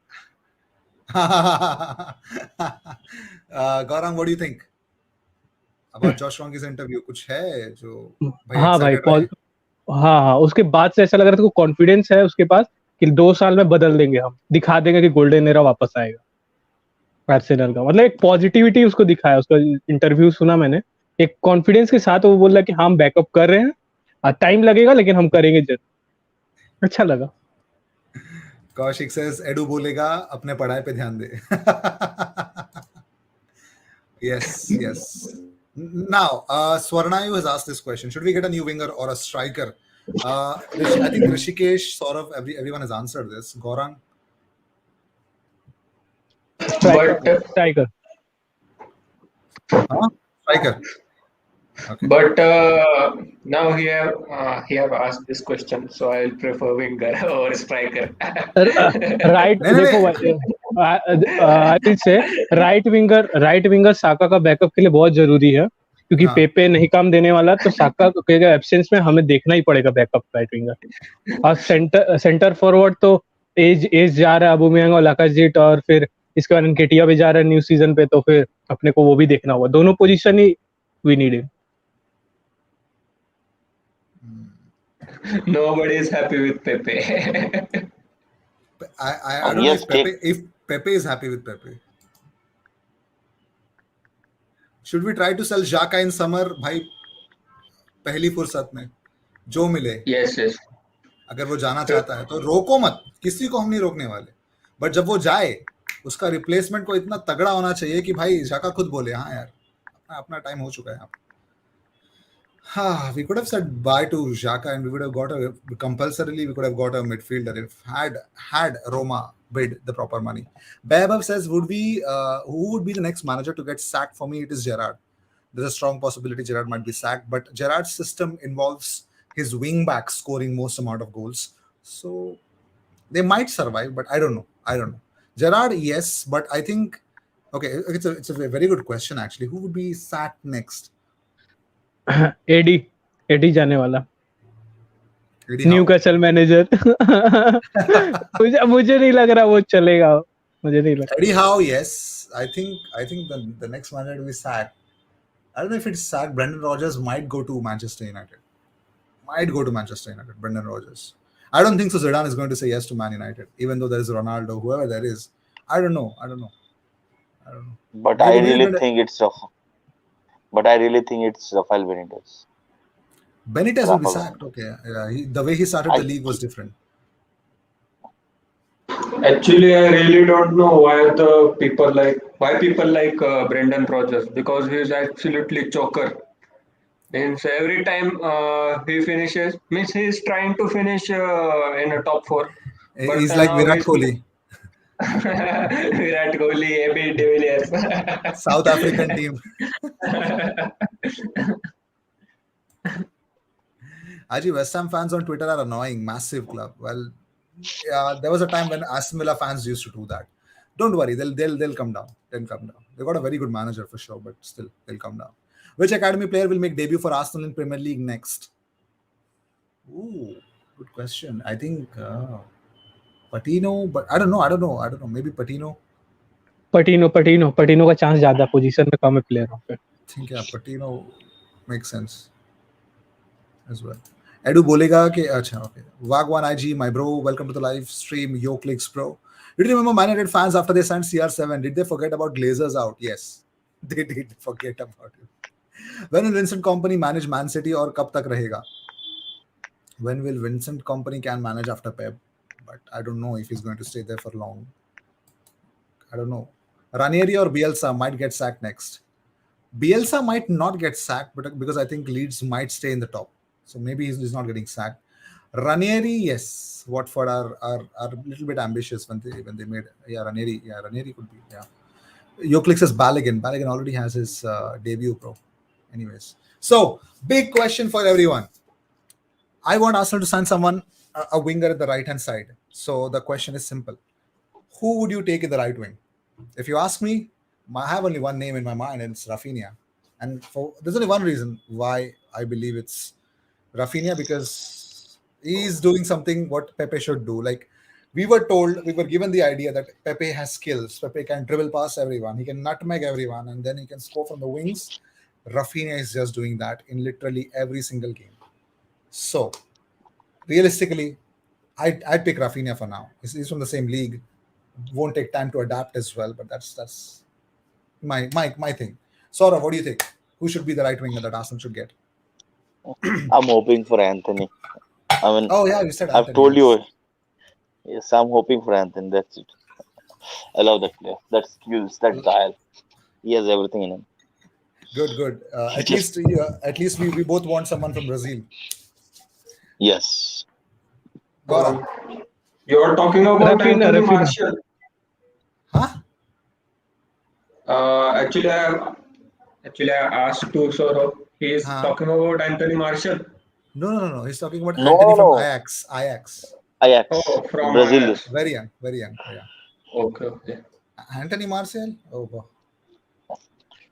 गौरव, what do you think about Josh Ronki's interview? कुछ है जो भाई हाँ भाई, excited रहे? हाँ हाँ, उसके बाद से ऐसा लग रहा था, को कॉन्फिडेंस है उसके पास कि 2 साल में बदल देंगे, हम दिखा देंगे कि गोल्डन एरा वापस आएगा आर्सेनल का। मतलब एक पॉजिटिविटी उसको दिखाया, उसका इंटरव्यू सुना मैंने, एक कॉन्फिडेंस के साथ वो बोल रहा है कि हम बैकअप कर रहे हैं, टाइम लगेगा लेकिन हम करेंगे जरूर। अच्छा लगा। कौशिक says एडू बोलेगा अपने पढ़ाई पे ध्यान दे. Yes, yes. Now, Swarnayu has asked this question: should we get a new winger or a striker? I think Rishikesh, Saurav, everyone has answered this. Gaurang, striker, But striker. huh? Striker. Okay. but now he have asked this question, so I'll prefer winger or striker. Right, नहीं नहीं देखो नहीं. भाई, I will say right winger Saka का backup के लिए बहुत जरूरी है, क्योंकि हाँ. पेपे नहीं काम देने वाला, तो साका के एब्सेंस में हमें देखना ही पड़ेगा बैकअप राइट विंगर। और सेंटर फॉरवर्ड तो एज एज जा रहा है, अबुमियांग और लाकाजेट, और फिर इसके बाद केटिया भी जा रहा है न्यू सीजन पे, तो फिर अपने को वो भी देखना होगा, दोनों पोजीशन ही we need in. Nobody is happy with Pepe. I don't know Yes, take if Pepe is happy with Pepe. Should we try to sell Xhaka in summer? भाई पहली फुर्सत में जो मिले, Yes, yes. अगर वो जाना चाहता है तो रोको मत, किसी को हम नहीं रोकने वाले. बट जब वो जाए, उसका रिप्लेसमेंट को इतना तगड़ा होना चाहिए कि भाई झाका खुद बोले हाँ यार अपना अपना टाइम हो चुका है यहाँ पे. हाँ, we could have said bye to Xhaka and we would have got a compulsorily we could have got a midfielder if had Roma bid the proper money. Babav says who would be the next manager to get sacked? For me, it is Gerrard. There's a strong possibility Gerrard might be sacked, but Gerrard's system involves his wing backs scoring most amount of goals, so they might survive. But I don't know. Gerrard, yes, but I think okay. It's a very good question actually. Who would be sacked next? Eddie, Eddie जाने वाला, Eddie new Howe. Castle manager. मुझे नहीं लग रहा वो चलेगा, मुझे नहीं लगता। Eddie Howe, yes. I think the next manager to be sacked. I don't know if it's sacked. Brendan Rodgers might go to Manchester United. Brendan Rodgers. I don't think so. Zidane is going to say yes to Man United, even though there is Ronaldo, whoever there is. I don't know. but I Maybe really Brendan, think it's but I really think it's Rafael Benitez. Benitez will be Rafa sacked. Benitez. Okay, yeah, the way he started the I league was different. Actually, I really don't know why people like Brendan Rodgers, because he is absolutely choker. Means every time he finishes, means he is trying to finish in a top four, but He's like now Virat he's Kohli, Virat Kohli, AB de Villiers. South African team. Actually, West Ham fans on Twitter are annoying. Massive club. Well, yeah, there was a time when Aston Villa fans used to do that. Don't worry, they'll come down. They'll come down. They've got a very good manager for sure, but still they'll come down. Which academy player will make debut for Arsenal in Premier League next? Ooh, good question. I think Patino, but I don't know. Maybe Patino. पटीनो का chance ज्यादा, position में कम है प्लेयरों पे। I think yeah, Patino makes sense as well. Edu bolega ke acha okay. Wagwan IG, my bro, welcome to the live stream. Yo clicks, bro. Did you remember Man United fans after they signed CR7? Did they forget about Glazers out? Yes, they did forget about it. When will Vincent Company manage Man City or kab tak rahega? When will Vincent Company can manage after Pep? But I don't know if he's going to stay there for long. I don't know. Ranieri or Bielsa might get sacked next. Bielsa might not get sacked, but because I think Leeds might stay in the top, so maybe he's not getting sacked. Ranieri, yes. Watford are a little bit ambitious when they made Ranieri could be Yoklik says Balogun. Balogun already has his debut, bro. Anyways, so big question for everyone. I want Arsenal to sign someone, a winger at the right hand side. So the question is simple: who would you take in the right wing? If you ask me, I have only one name in my mind, and it's Rafinha. And there's only one reason why I believe it's Rafinha, because he's doing something what Pepe should do. Like We were told, we were given the idea that Pepe has skills. Pepe can dribble past everyone. He can nutmeg everyone, and then he can score from the wings. Rafinha is just doing that in literally every single game. So, realistically, I'd pick Rafinha for now. He's from the same league. Won't take time to adapt as well, but that's my thing. Saurav, what do you think? Who should be the right winger that Arsenal should get? I'm hoping for Anthony. I mean, Oh yeah, you said I've Anthony. told Yes. you, yes, I'm hoping for Anthony. That's it. I love that player. That skills, that guile. He has everything in him. Good, good. He just, At least we both want someone from Brazil. yes. Gaurav, Um, you're talking about Rafinha, Anthony Rafinha. Martial. huh? Uh, actually, I I asked to Saurabh. He is Huh? talking about Anthony Martial. No, no, no, no. He's talking about No, Anthony no, from no. Ajax. Ajax. Ajax, Oh, from Brazil. Ajax. Very young, very young. Yeah. Okay, okay. Anthony Martial. Oh, wow.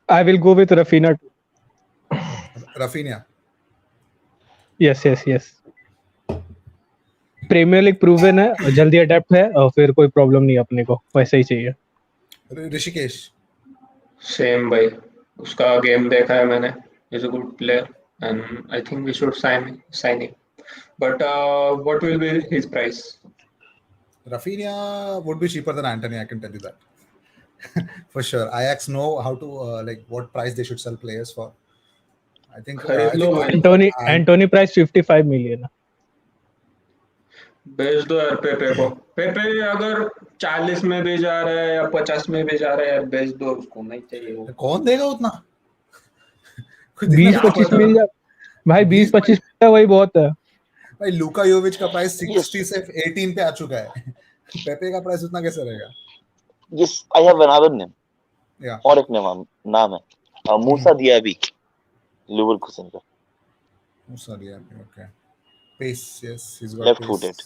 I will go with Rafinha too. Rafinha. Yes, yes, yes. Premier League proven है, जल्दी adapt है और फिर कोई problem नहीं अपने को, वैसा ही चाहिए. Rishikesh. सेम भाई. उसका गेम देखा है मैंने. He's a good player, and I think we should sign him. But what will be his price? Rafinha would be cheaper than Anthony. I can tell you that for sure. Ajax know how to like what price they should sell players for. I think. खरीद I लो think. भाई. Antony price 55 million. बेच दो यार पेपे को. पेपे अगर 40 में भी जा रहा है या 50 में भी जा रहा है यार, बेच दो उसको. नहीं चाहिए वो. कौन देगा उतना? कोई देना क्या भी तो 20-25 पता. चाहिए. मिल जाए भाई, 20 20-25 वही बहुत है. भाई लूका योविच का प्राइस Yes, 60 से 18 पे आ चुका है. पेपे का प्राइस उतना कैसे रहेगा? yes. I have another name. Yeah. और एक नाम है मूसा दियाबी, लिवरकूसन का. Oh, sorry. Yeah. Okay. Pace. Yes, he's got left pace. Footed,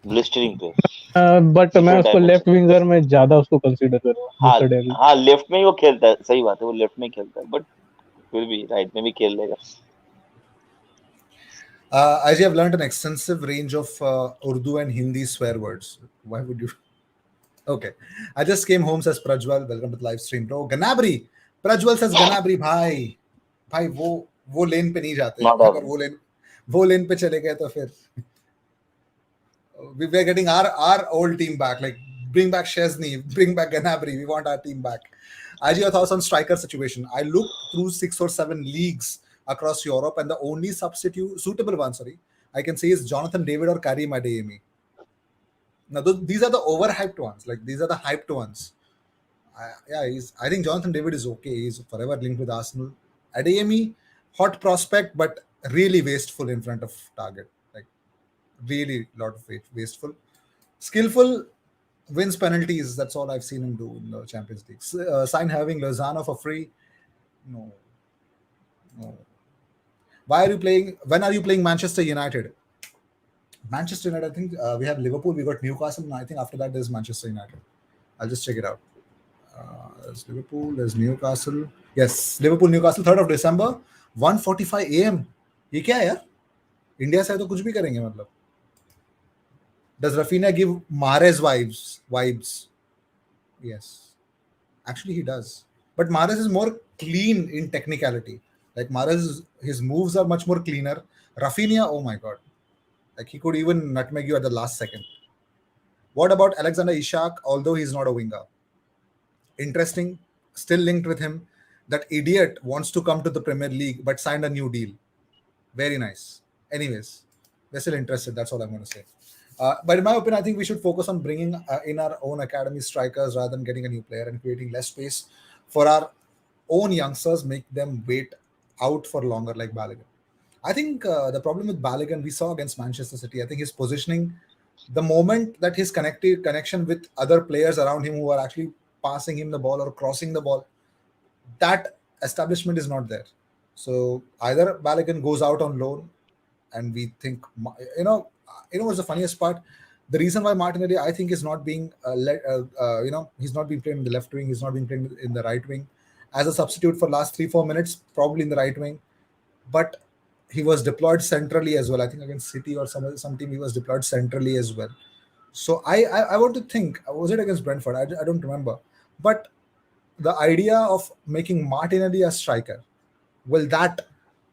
blistering पे. बट मैं Different उसको लेफ्ट dimension. विंगर में ज्यादा उसको कंसीडर करूंगा, हाँ, मूसा डेविल. हाँ, लेफ्ट में ही वो खेलता है. सही बात है, वो लेफ्ट में ही खेलता है, बट फिर भी राइट में भी खेल लेगा. As you have learned an extensive range of Urdu and Hindi swear words. Why would you? Okay. I just came home, says Prajwal. Welcome to the live stream, bro. Ganabri. Prajwal says Ganabri, भाई. भाई वो लेन पे नहीं जाते. Not अगर all. वो लेन पे चले गए तो फिर we were getting our old team back. Like bring back Chesney, bring back Ganabri. We want our team back. As your thoughts on striker situation? I looked through 6 or 7 leagues across Europe, and the only suitable one, I can say is Jonathan David or Karim Adeyemi. Now, these are the overhyped ones. Like these are the hyped ones. I think Jonathan David is okay. He's forever linked with Arsenal. Adeyemi, hot prospect, but really wasteful in front of target. Like really lot of wasteful. Skillful, wins penalties. That's all I've seen him do in the Champions League. Sign having Lozano for free. No. Why are you playing? When are you playing Manchester United? Manchester United, I think we have Liverpool, we got Newcastle, and I think after that there's Manchester United. I'll just check it out. There's Liverpool, there's Newcastle. Yes, Liverpool, Newcastle, 3rd of December, 1:45 a.m. ये क्या है यार? India से तो कुछ भी करेंगे मतलब. Does Rafinha give Mahrez vibes? Yes. Actually, he does. But Mahrez is more clean in technicality. Like Mahrez, his moves are much more cleaner. Rafinha, oh my god. Like he could even nutmeg you at the last second. What about Alexander Ishak? Although he's not a winger. Interesting. Still linked with him. That idiot wants to come to the Premier League but signed a new deal. Very nice. Anyways, we're still interested. That's all I'm going to say. But in my opinion, I think we should focus on bringing in our own academy strikers rather than getting a new player and creating less space for our own youngsters, make them wait out for longer like Balogun. I think the problem with Balogun we saw against Manchester City, I think his positioning, the moment that his connection with other players around him who are actually passing him the ball or crossing the ball, that establishment is not there. So either Balogun goes out on loan and we think, what's the funniest part? The reason why Martinelli, I think, is not being he's not being played in the left wing, he's not being played in the right wing as a substitute for last 3-4 minutes, probably in the right wing. But he was deployed centrally as well. I think against City or some team he was deployed centrally as well. So I want to think, was it against Brentford? I don't remember. But the idea of making Martinelli a striker, will that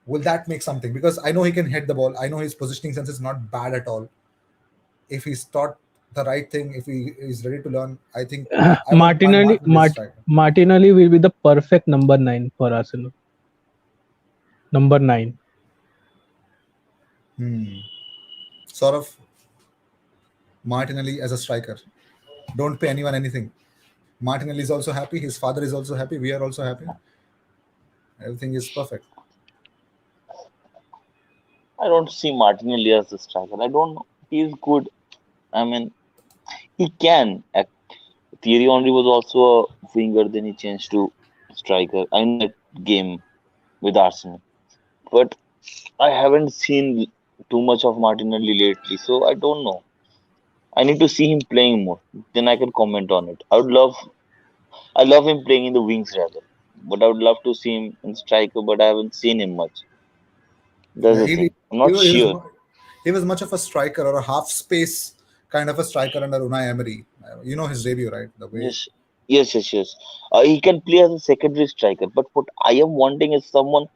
will that make something? Because I know he can hit the ball. I know his positioning sense is not bad at all. If he's taught the right thing, if he is ready to learn, I think I want my Martinelli, Martinelli as a striker. Martinelli will be the perfect number 9 for Arsenal. Number 9. Sort of Martinelli as a striker. Don't pay anyone anything. Martinelli is also happy. His father is also happy. We are also happy. Everything is perfect. I don't see Martinelli as a striker. I don't know. He's good. I mean, he can. Thierry Henry was also a winger, then he changed to striker. I know that game with Arsenal, but I haven't seen too much of Martinelli lately, so I don't know. I need to see him playing more, then I can comment on it. I love him playing in the wings rather, but I would love to see him in striker, but I haven't seen him much. That's Yeah, the he, thing. I'm he, not was, he, was, sure. mu- he was much of a striker or a half space kind of a striker under Unai Emery. You know his debut, right? The way Yes, yes. He can play as a secondary striker, but what I am wanting is someone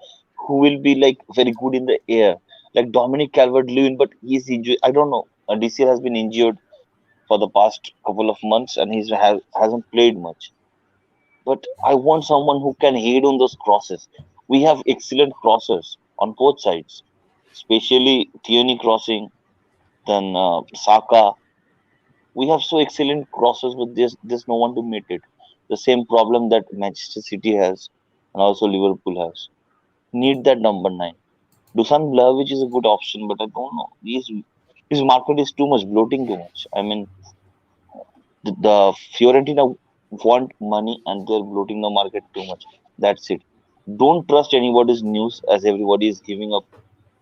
who will be like very good in the air, like Dominic Calvert-Lewin. But he's injured. I don't know. DCL has been injured for the past couple of months, and hasn't played much. But I want someone who can head on those crosses. We have excellent crossers on both sides, especially Tierney crossing, then Saka. We have so excellent crosses, but there's no one to meet it. The same problem that Manchester City has and also Liverpool has. Need that number 9. Dusan Vlahovic is a good option, but I don't know. His market is too much, bloating too much. I mean, the Fiorentina want money and they're bloating the market too much. That's it. Don't trust anybody's news as everybody is giving up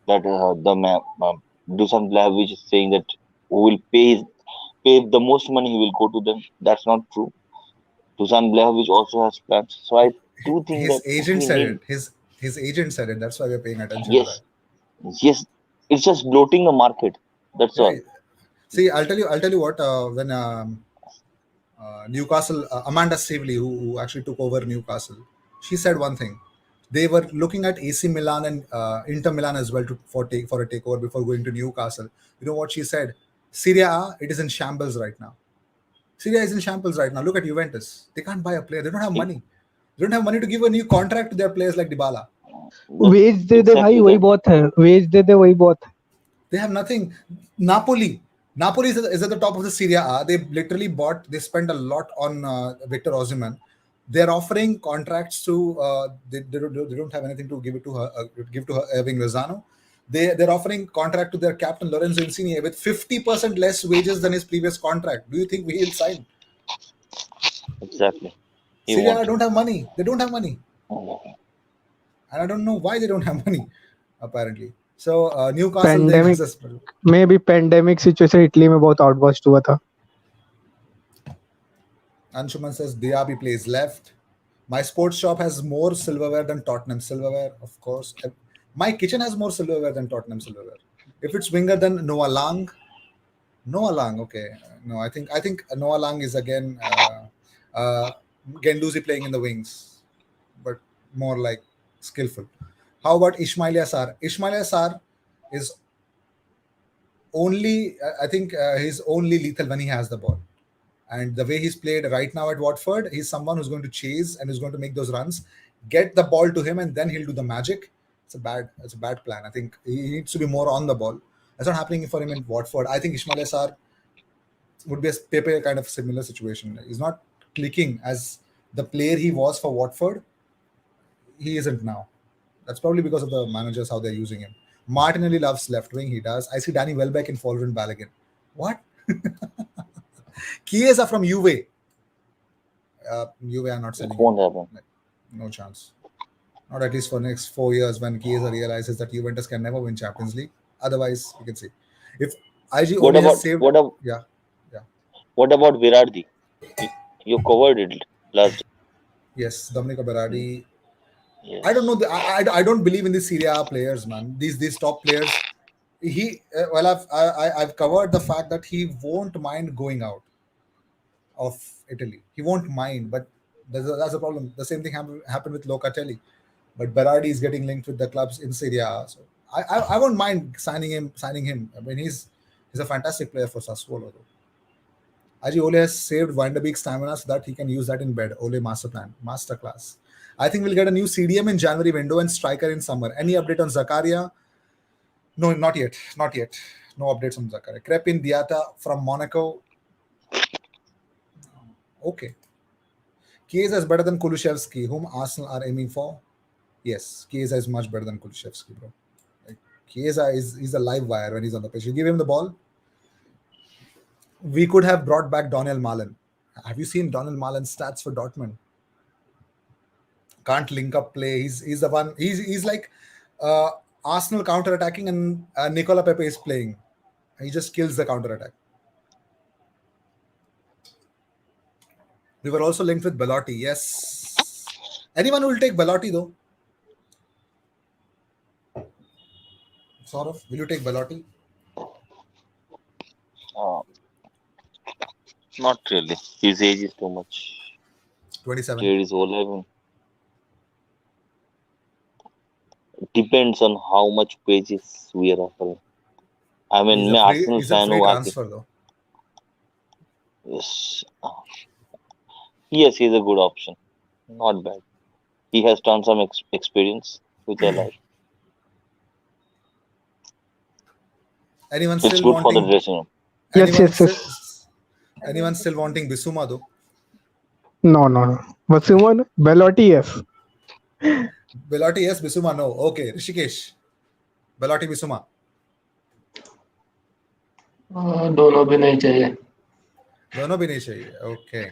that Dusan Vlahovic is saying that who will pay the most money he will go to them. That's not true. Dusan Vlahovic also has plans. So I do think his that agent we said need, it. His agent said it. That's why we're paying attention to yes, that. yes, it's just bloating the market. That's Yeah. all. See, I'll tell you what. When Newcastle, Amanda Staveley, who actually took over Newcastle, she said one thing. They were looking at AC Milan and Inter Milan as well for a takeover before going to Newcastle. You know what she said? Serie A, it is in shambles right now. Serie A is in shambles right now. Look at Juventus. They can't buy a player. They don't have E- money. They don't have money to give a new contract to their players like Dybala. That वेज दे दे भाई exactly वही that. बहुत है veg दे दे वही बहुत है They have nothing. Napoli. Napoli is at the top of the Serie A. They literally they spent a lot on Victor Osimhen. They're offering contracts to, they don't have anything to give it to her, give to her, Irving Lozano. They're offering contract to their captain Lorenzo Insigne with 50% less wages than his previous contract. Do you think we'll sign? Exactly. He Serie A won't. don't have money. They don't have money, Mm. and I don't know why they don't have money. Apparently, so Newcastle then has pandemic a में भी pandemic situation Italy में बहुत outburst हुआ था Anshuman says Diaby plays left. My sports shop has more silverware than Tottenham silverware, of course. My kitchen has more silverware than Tottenham silverware. If it's winger, then Noah Lang. Noah Lang, okay. No, I think Noah Lang is again Genduzi playing in the wings, but more like skillful. How about Ismail Yassar? Ismail Yassar is only, I think he's only lethal when he has the ball. And the way he's played right now at Watford, he's someone who's going to chase and who's going to make those runs, get the ball to him, and then he'll do the magic. It's a bad plan. I think he needs to be more on the ball. That's not happening for him in Watford. I think Ismail Sarr would be a Pepe kind of similar situation. He's not clicking as the player he was for Watford. He isn't now. That's probably because of the managers how they're using him. Martinelli loves left wing. He does. I see Danny Welbeck in Fulton Balogun. What? Chiesa from Juve. Juve are not It selling him. won't happen. Like, no chance. Not at least for next 4 years when Chiesa realizes that Juventus can never win Champions League. Otherwise, you can see. If IG What only has about saved, what ab- yeah, yeah, what about Virardi? You, you covered it last. yes, Domenico Berardi. I don't know. Yes. I don't believe in the Serie A players, man. These top players. Well, I've covered the fact that he won't mind going out of Italy. He won't mind, but that's a problem. The same thing happened with Locatelli, but Berardi is getting linked with the clubs in Serie A. So I won't mind signing him. I mean, he's a fantastic player for Sassuolo. Though. Aji Ole has saved Van de Beek's stamina so that he can use that in bed. Ole master plan, master class. I think we'll get a new CDM in January window and striker in summer. Any update on Zakaria? No, not yet. Not yet. No updates on Zakaria. Crepin Diata from Monaco. Okay. Chiesa is better than Kulusevski, whom Arsenal are aiming for. Yes, Chiesa is much better than Kulusevski, bro. Like, Chiesa is he's a live wire when he's on the pitch. You give him the ball. We could have brought back Daniel Malen. Have you seen Daniel Malen's stats for Dortmund? Can't link up play. He's the one. He's like uh, Arsenal counter attacking and Nicola Pepe is playing. He just kills the counter attack. We were also linked with Belotti. Yes. Anyone will take Belotti though. Sort of. Will you take Belotti? Uh, Not really. His age is too much. 27. Kid is old. Depends on how much wages we are offering. I mean, मैं Arsenal He's a fan free हूँ आगे. transfer though. Yes. Yes, he's a good option. Not bad. He has done some experience, which I like. Anyone It's still good for the wanting dressing room. Yes, anyone yes, still yes. anyone still wanting Bisuma though? No, no, no. Wasuman, Belotti, yes. Belotti yes, Bisuma no. Okay, Rishikesh. Belotti Bisuma. दोनों भी नहीं चाहिए. दोनों भी नहीं चाहिए. Okay.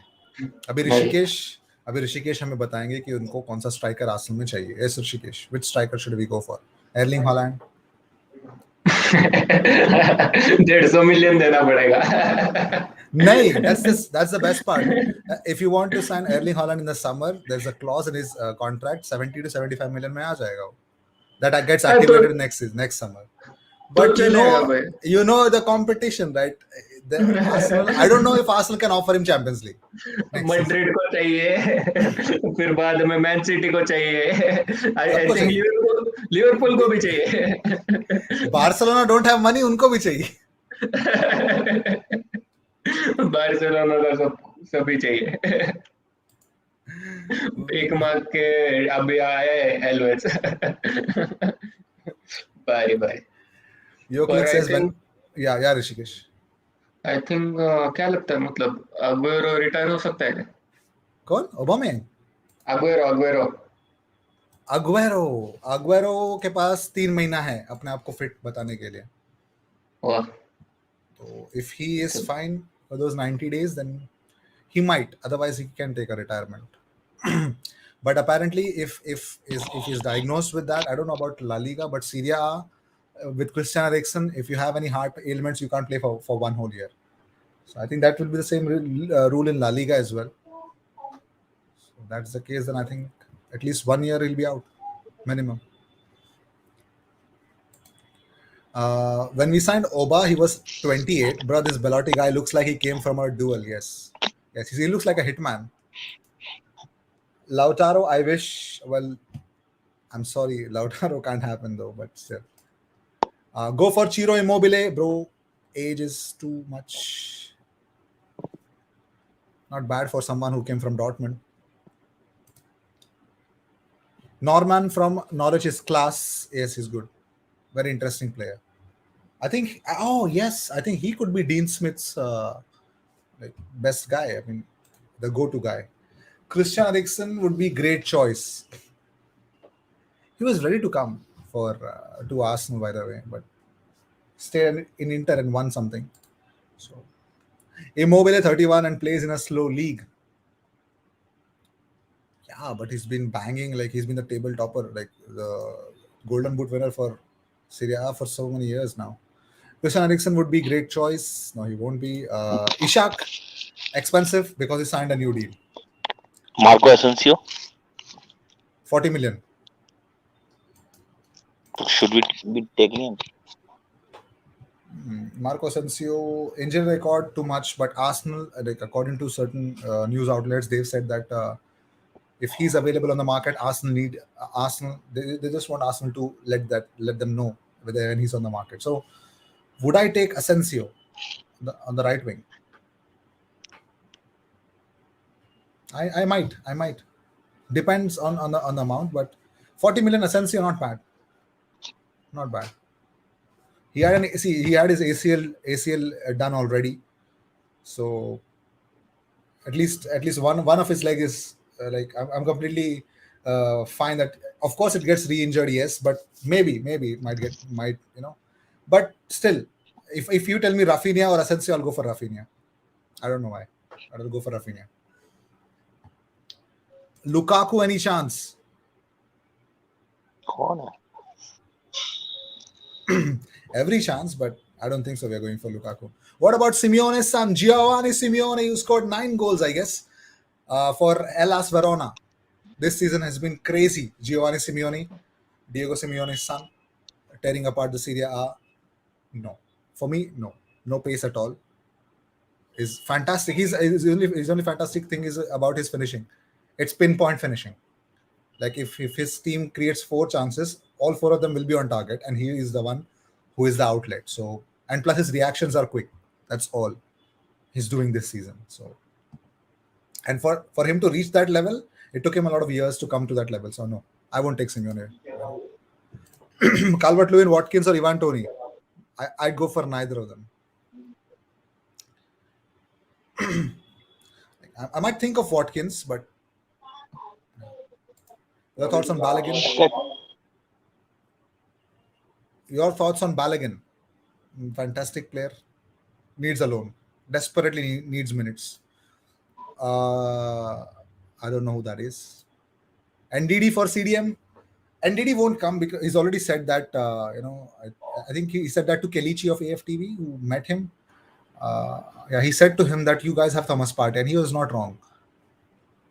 अभी नहीं. ऋषिकेश अभी ऋषिकेश हमें बताएंगे कि उनको कौन सा स्ट्राइकर आर्सेनल में चाहिए. Yes Rishikesh. Which striker should we go for? Erling Haaland. 150 million देना पड़ेगा. No, that's the best part. If you want to sign Erling Haaland in the summer, there's a clause in his contract 70 to 75 million में आ जाएगा वो. That gets तो activated next summer. तो But चलेगा भाई. you know the competition, right? The Arsenal. I don't know if Arsenal can offer him Champions League next season. Madrid को चाहिए. फिर बाद में मैन सिटी को चाहिए. आई सबको थिंक चाहिए. लिवरपूल को भी चाहिए. Barcelona don't have money, उनको भी चाहिए. बार्सिलोना का सभी चाहिए. एक मार्क के अभी आए always. Bye bye. Yoklik says when. Yeah, Rishikesh. I think क्या लगता है, मतलब अग्वेरो रिटायर हो सकता है. कौन? Aubameyang. अग्वेरो अग्वेरो के पास 3 महीना है अपने आप को फिट बताने के लिए. वाह. So if he is fine for those 90 days, then he might. Otherwise, he can take a retirement. But apparently, if he's diagnosed with that, I don't know about La Liga, but Serie A with Christian Eriksen, if you have any heart ailments, you can't play for 1 whole year. So I think that will be the same rule in La Liga as well. So that's the case. Then I think at least 1 year he'll be out minimum. When we signed Oba, he was 28. Bro, this Belotti guy looks like he came from a duel. Yes, he looks like a hitman. Lautaro, I wish. Well, I'm sorry, Lautaro can't happen though. But still, go for Ciro Immobile, bro. Age is too much. Not bad for someone who came from Dortmund. Norman from Norwich is class. Yes, he's good. Very interesting player. I think. Oh yes, I think he could be Dean Smith's like best guy. I mean, the go-to guy. Christian Eriksen would be great choice. He was ready to come for to Arsenal, by the way, but stayed in Inter and won something. So Immobile 31 and plays in a slow league. Yeah, but he's been banging like he's been the table topper, like the Golden Boot winner for Serie A for so many years now. Christian Eriksen would be great choice. No, he won't be. Ishak, expensive because he signed a new deal. Marco Asensio. 40 million. Should we be taking him? Marco Asensio injury record too much, but Arsenal, like according to certain news outlets, they've said that if he's available on the market, Arsenal. They just want Arsenal to let them know whether when he's on the market. So would I take Asensio on the right wing? I might. Depends on the amount, but 40 million Asensio not bad, not bad. He had his ACL done already, so at least one of his leg is I'm completely fine that of course it gets re-injured, yes, but maybe it might but still, if you tell me Rafinha or Asensio, I'll go for Rafinha. I don't know why. I'll go for Rafinha. Lukaku, any chance? कौन है? Every chance, but I don't think so. We're going for Lukaku. What about Simeone's son, Giovanni Simeone? You scored 9 goals, I guess, for Hellas Verona. This season has been crazy. Giovanni Simeone, Diego Simeone's son, tearing apart the Serie A. No, for me, no, no pace at all. Is fantastic. His only fantastic thing is about his finishing. It's pinpoint finishing. Like if his team creates 4 chances, all 4 of them will be on target, and he is the one who is the outlet. So, and plus his reactions are quick. That's all he's doing this season. So, and for him to reach that level, it took him a lot of years to come to that level. So no, I won't take Simeone. Calvert-Lewin, Watkins, or Ivan Toney. I'd go for neither of them. I might think of Watkins, but your thoughts on Balogun? Your thoughts on Balogun? Fantastic player. Needs a loan. Desperately needs minutes. I don't know who that is. NDD for CDM. NDD won't come because he's already said that. I think he said that to Kelechi of AFTV, who met him. Yeah, he said to him that you guys have Thomas Partey, and he was not wrong.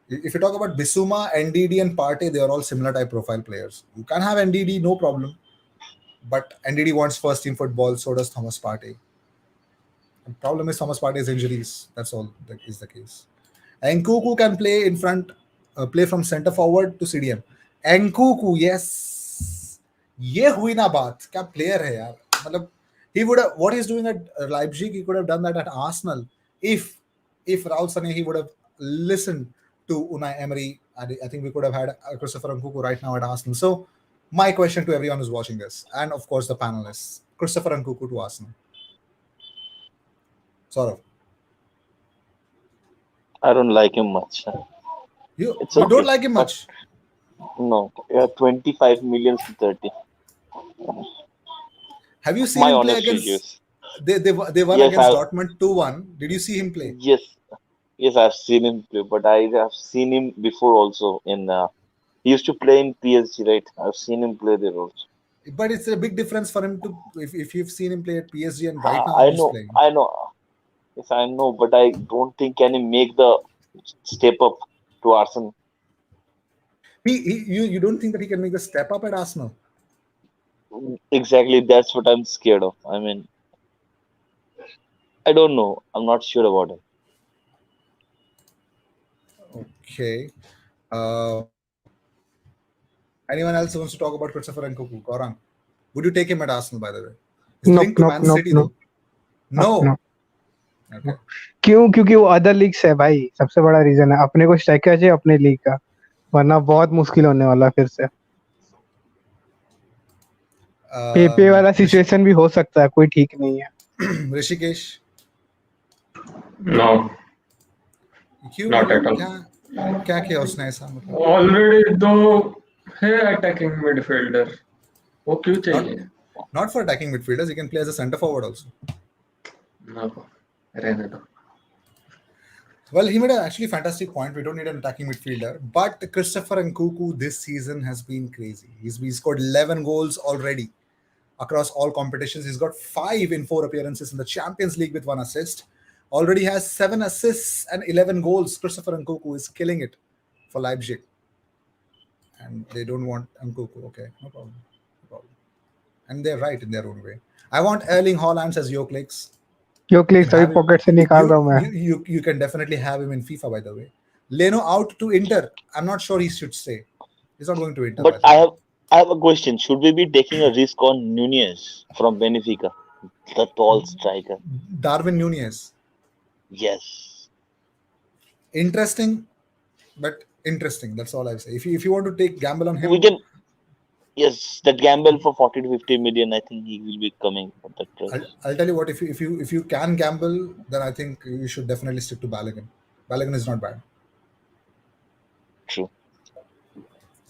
If you talk about Bissouma, NDD, and Partey, they are all similar type profile players. You can have NDD, no problem. But NDD wants first team football, so does Thomas Partey. The problem is Thomas Partey's injuries. That's all that is the case. Nkunku can play in front, play from center forward to CDM. Nkunku, yes. ये हुई ना बात क्या player है यार मतलब he would have what he's doing at Leipzig, he could have done that at Arsenal if Raul Saneh would have listened to Unai Emery. I think we could have had Christopher Nkunku right now at Arsenal. So my question to everyone who's watching this, and of course the panelists, Christopher Nkunku to Arsenal. Sort of. I don't like him much. It's You okay. don't like him much? No, 25 million to 30. Have you seen My him play honest against? reviews. They won Yes, against Dortmund 2-1. Did you see him play? yes, yes, I've seen him play, but I have seen him before also in. He used to play in PSG, right? I've seen him play there also. But it's a big difference for him to if you've seen him play at PSG and right now how he's playing. I know. Yes, I know, but I don't think can he make the step up to Arsenal. You don't think that he can make the step up at Arsenal? Exactly, that's what I'm scared of. I mean, I don't know. I'm not sure about it. Okay. Anyone else wants to talk about Christopher Nkunku? Gaurang, would you take him at Arsenal? By the way, he's Nope, linked to nope, Man nope, City nope, though. nope, No. nope. Okay. क्यों? क्योंकि वो other league से है भाई, सबसे बड़ा reason है। अपने को स्ट्राइकर चाहिए अपने लीग का, वरना बहुत मुश्किल होने वाला है फिर से। पेपे वाला सिचुएशन भी हो सकता है, कोई ठीक नहीं है। ऋषिकेश, No, क्यों not at मतलब all. क्या किया उसने ऐसा मतलब? Already though है attacking midfielder, वो क्यों Not चाहिए? not for attacking midfielders. He can play as a centre forward also. No, रहने दो. Well, he made an actually fantastic point. We don't need an attacking midfielder. But Christopher Nkunku this season has been crazy. He's scored 11 goals already across all competitions. He's got 5 in 4 appearances in the Champions League with 1 assist. Already has 7 assists and 11 goals. Christopher Nkunku is killing it for Leipzig. And they don't want Nkunku. Okay, no problem. No problem. and they're right in their own way. I want Erling Haaland as Yoklex. Yo You click can सभी have him. Pocket से निकाल रहा हूँ मैं. You can definitely have him in FIFA. By the way, Leno out to Inter. I'm not sure he should stay. He's not going to Inter. But By the way, I have a question. Should we be taking a risk on Nunez from Benfica, the tall striker? Darwin Nunez, Yes. interesting, but interesting. That's all I say. If you want to take gamble on We him, can, yes, that gamble for 40 to 50 million, I think he will be coming for that price. I'll tell you what. If you can gamble, then I think you should definitely stick to Balogun. Balogun is not bad True.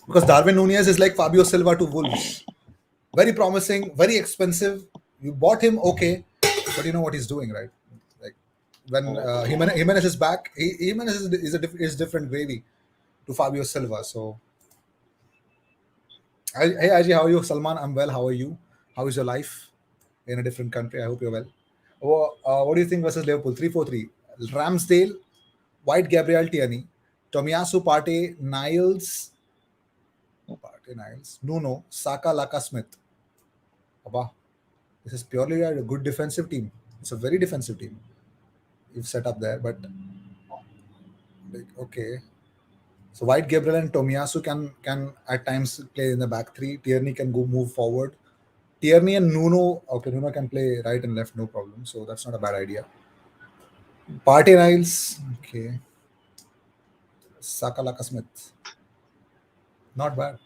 because Darwin Nunez is like Fabio Silva to Wolves. Very promising, very expensive. You bought him, okay, but you know what he's doing, right? Like when Jimenez is back, Jimenez is different gravy to Fabio Silva. So, hey Aji, how are you? Salman, I'm well. How are you? How is your life in a different country? I hope you're well. What do you think versus Liverpool? 3-4-3. Ramsdale, White, Gabriel, Tierney, Tomiyasu, Niles, Nuno, Saka, Laka, Smith. Abba, this is purely a good defensive team. It's a very defensive team you've set up there. But like, okay, so White, Gabriel, and Tomiyasu can at times play in the back three. Tierney can go move forward. Tierney and Nuno, okay, Nuno can play right and left, no problem. So that's not a bad idea. Niles, okay. Saka, Laka, Smith, not bad,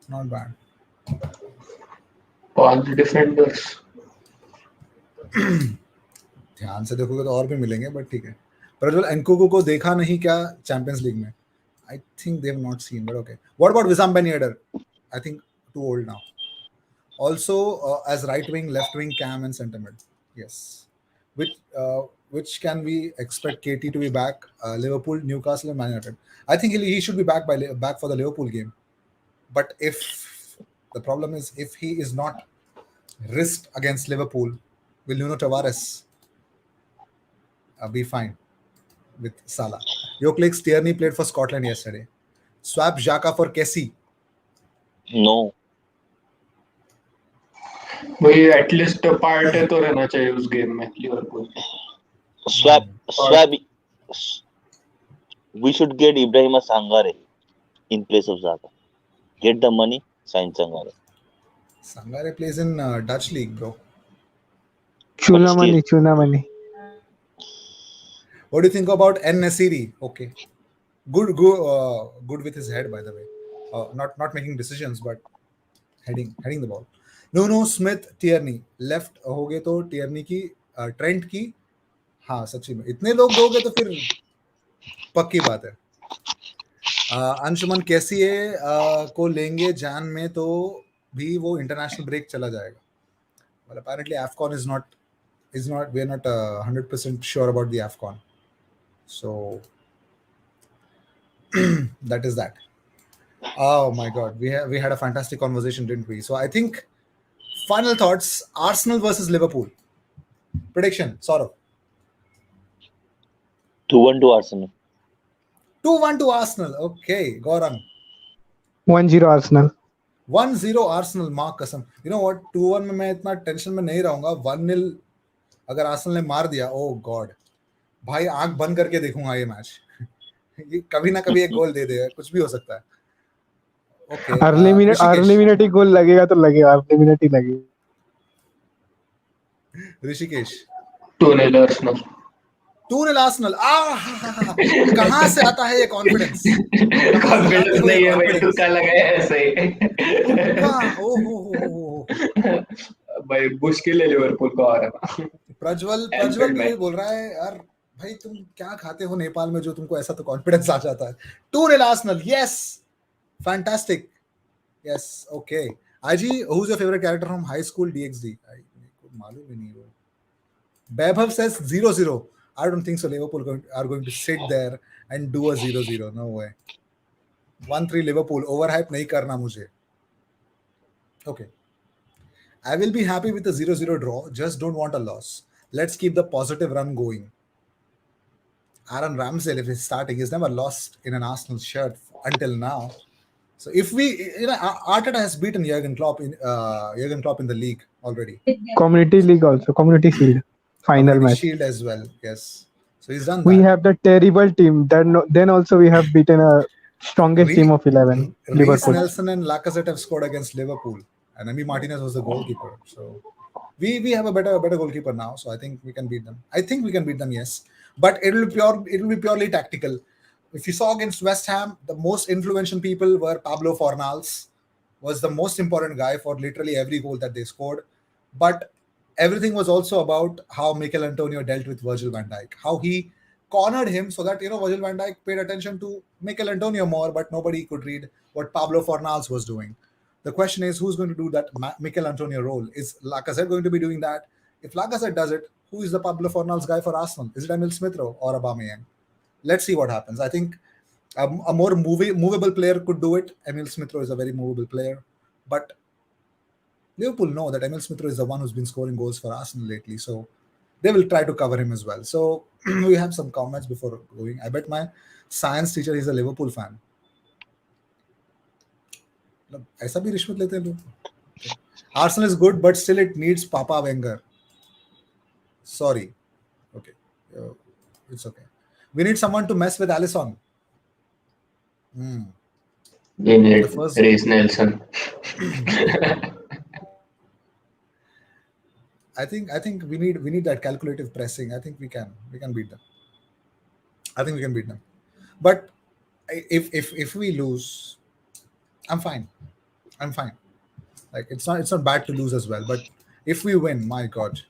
not bad. All the defenders. ध्यान से देखोगे तो और भी मिलेंगे but ठीक है प्रज्वल एनकुकू को देखा नहीं क्या चैंपियंस लीग में I think they have not seen but okay what about Wissam Ben Yedder I think too old now also as right wing left wing cam and center mid yes which can we expect KT to be back Liverpool Newcastle and Man United I think he should be back for the Liverpool game but if the problem is if he is not risked against Liverpool will Nuno Tavares be fine with Salah. Yoklex Tierney played for Scotland yesterday. Swap Xhaka for Kessie. No. वही at least part है तो रहना चाहिए उस game में Liverpool. Swap. We should get Ibrahima Sangare in place of Zaka. Get the money, sign Sangare. Sangare plays in Dutch league, bro. But still, चूना money. What do you think about N Nasiri? Okay, good with his head, by the way. Not making decisions, but heading the ball. No, Smith, Tierney left हो गए तो Tierney की Trent की हाँ सच्ची में इतने लोग दोगे तो फिर पक्की बात है. अंशुमन कैसी है को लेंगे जान में तो भी वो इंटरनेशनल ब्रेक चला जाएगा. Well, apparently AFCON is not we're not 100% sure about the AFCON. So that is that. Oh my God, we had a fantastic conversation, didn't we? So I think final thoughts: Arsenal versus Liverpool. Prediction, Saurav. 2-1 to Arsenal. 2-1 to Arsenal. Okay, Gaurang. 1-0 Arsenal. 1-0 Arsenal. माँ कसम. You know what? 2-1 में मैं इतना tension में नहीं रहूंगा. 1-0 अगर Arsenal ने मार दिया, oh God, भाई आंख बंद करके देखूंगा ये मैच. ये कभी ना कभी एक गोल दे देगा, कुछ भी हो सकता है. Okay. अर्ली मिनट ही गोल लगेगा तो लगेगा. अर्ली मिनट ही लगेगा. ऋषिकेश. 2-0 आर्सेनल. 2-0 आर्सेनल. कहाँ से आता है ये कॉन्फिडेंस? कॉन्फिडेंस नहीं है भाई, तुक्का लगाया ऐसे ही. भाई मुश्किल है लिवरपूल को आ रहा. प्रज्वल भी बोल रहा है यार भाई तुम क्या खाते हो नेपाल में जो तुमको ऐसा तो कॉन्फिडेंस आ जाता है. 2-0 Arsenal. Yes, fantastic. Yes, okay. आजी, who is your favourite character from High School DxD? मालूम ही नहीं. Vaibhav says 0-0. I don't think so. Liverpool are going to sit there and do a 0-0. No way. 1-3 Liverpool. Overhype नहीं करना मुझे. Okay. I will be happy with a 0-0 draw. Just don't want a loss. Let's keep the positive run going. Aaron Ramsdale, if he's starting, he's never lost in an Arsenal shirt until now. So if we, Arteta has beaten Jurgen Klopp in the league already. Community League also, Community Shield final Community match. Shield as well. Yes. So he's done We that. have the terrible team. Then also we have beaten a strongest team Re- of 11, Reece Liverpool. Nelson and Lacazette have scored against Liverpool, and Emi Martinez was the goalkeeper. So we have a better goalkeeper now. So I think we can beat them. I think we can beat them. Yes, but it'll be purely tactical. If you saw against West Ham, the most influential people were Pablo Fornals, was the most important guy for literally every goal that they scored. But everything was also about how Mikel Antonio dealt with Virgil van Dijk, how he cornered him so that Virgil van Dijk paid attention to Mikel Antonio more, but nobody could read what Pablo Fornals was doing. The question is, who's going to do that Mikel Antonio role? Is Lacazette going to be doing that? If Lacazette does it, who is the Pablo Fornals guy for Arsenal? Is it Emil Smith Rowe or Aubameyang? Let's see what happens. I think a more movable player could do it. Emil Smith Rowe is a very movable player, but Liverpool know that Emil Smith Rowe is the one who's been scoring goals for Arsenal lately, so they will try to cover him as well. So we have some comments before going. I bet my science teacher is a Liverpool fan. मतलब ऐसा भी रिश्वत लेते हैं लोग. Arsenal is good, but still it needs Papa Wenger. Sorry. Okay. It's okay. We need someone to mess with Alisson. We need The first, Reece Nelson. I think we need that calculative pressing. I think we can beat them. I think we can beat them. But if we lose, I'm fine. I'm fine. Like it's not bad to lose as well. But if we win, my God,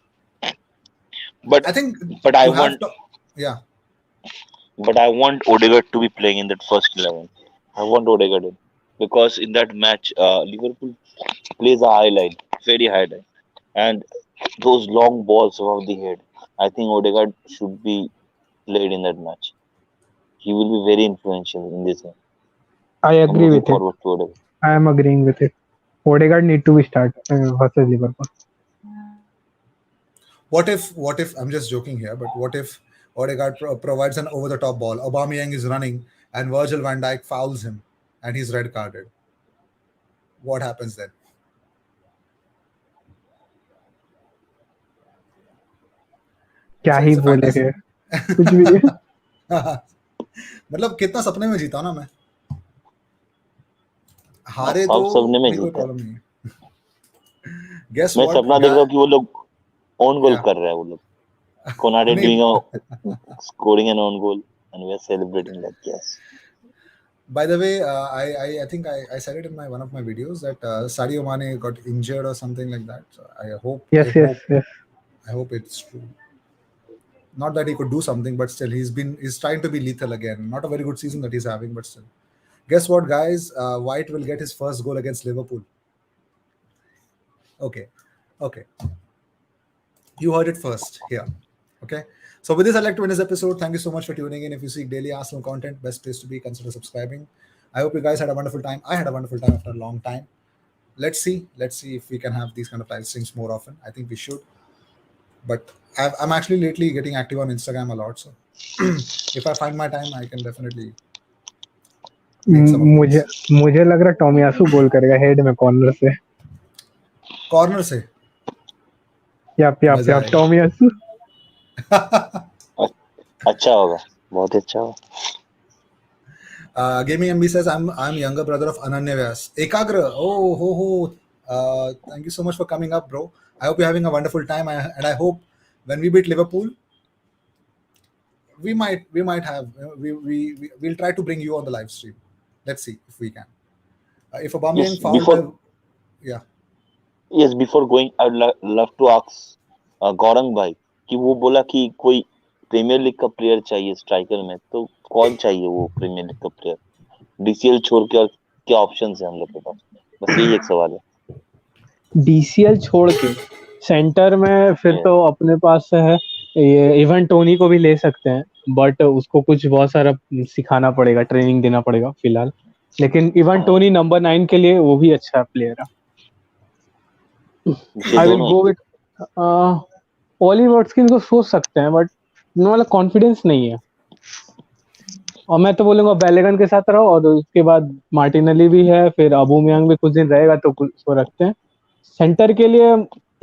But I think but I to have want to, yeah. but I want Odegaard to be playing in that first 11. I want Odegaard in because in that match, Liverpool plays a high line, very high line, and those long balls above the head. I think Odegaard should be played in that match. He will be very influential in this game. I I'm agree looking with it. forward to Odegaard. I am agreeing with it. Odegaard need to be start versus Liverpool. What if I'm just joking here, but what if Odegaard provides an over the top ball? Aubameyang is running and Virgil van Dijk fouls him and he's red carded. What happens then? क्या ही It's a बोले fantasy. रे कुछ भी. मतलब कितना सपने में जीता ना मैं. हाँ, हारे तो सब सबने में भी कोई जीता है। प्रॉब्लम नहीं है. Guess मैं what? सपना देख रहा हूँ कि वो लोग ओन गोल Yeah. कर रहे हैं वो लोग. Konate नहीं. doing scoring an own goal and we are celebrating like yes. By the way, I think I said it in one of my videos that Sadio Mane got injured or something like that. So Yes, yes, yes. I hope it's true. Not that he could do something, but still he's trying to be lethal again. Not a very good season that he's having, but still. Guess what, guys? White will get his first goal against Liverpool. Okay, okay. You heard it first here. Okay. So with this, I'd like to end this episode. Thank you so much for tuning in. If you seek daily Arsenal content, best place to be. Consider subscribing. I hope you guys had a wonderful time. I had a wonderful time after a long time. Let's see if we can have these kind of live streams more often. I think we should. But I'm actually lately getting active on Instagram a lot. So if I find my time, I can definitely make some of मुझे these. मुझे लग रहा टोमियासू गोल करेगा head में corner से. Corner से याप याप मजा याप आएगा. टोमियासू. अच्छा होगा, बहुत ही अच्छा होगा. Gaming MB says I'm younger brother of Ananya Vyas. Ekagra. Oh ho ho. Thank you so much for coming up, bro. I hope you're having a wonderful time, and I hope when we beat Liverpool, we might have we'll try to bring you on the live stream. Let's see if we can. If Aubameyang Yes, fouled by, yeah. before going, I would love to ask Gaurang भाई कि वो बोला कि कोई premiere league का player चाहिए striker में, तो कौन चाहिए वो प्रीमियर लीग का प्लेयर? डीसीएल छोड़ के और क्या ऑप्शंस हैं हम लोग के पास? बस यही एक सवाल है. डीसीएल छोड़ के सेंटर में फिर Yes. तो अपने पास है ये इवन टोनी को भी ले सकते हैं, बट उसको कुछ बहुत सारा सिखाना पड़ेगा, ट्रेनिंग देना पड़ेगा फिलहाल. लेकिन इवन टोनी नंबर 9 के लिए वो भी अच्छा प्लेयर है. ये आई विल दोनों गो विद ओली वाटकिंस को सोच सकते हैं, बट वाला कॉन्फिडेंस नहीं है. और मैं तो बोलूंगा बैलेगन के साथ रहो, और उसके बाद मार्टिनेली भी है, फिर अबूमयांग भी कुछ दिन रहेगा तो कुछ उसको रखते हैं सेंटर के लिए।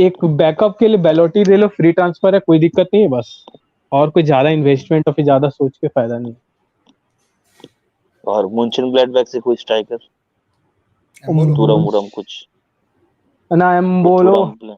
एक बैकअप के लिए बेलोटी ले लो, फ्री ट्रांसफर है, कोई दिक्कत नहीं है बस। और कोई ज्यादा इन्वेस्टमेंट और फिर ज्यादा सोच के फायदा नहीं। और मुंशन ग्लैडबैक से कोई स्ट्राइकर, एम्बोलो। तुरम उरम कुछ, ना एम कोई बोलो, थुरम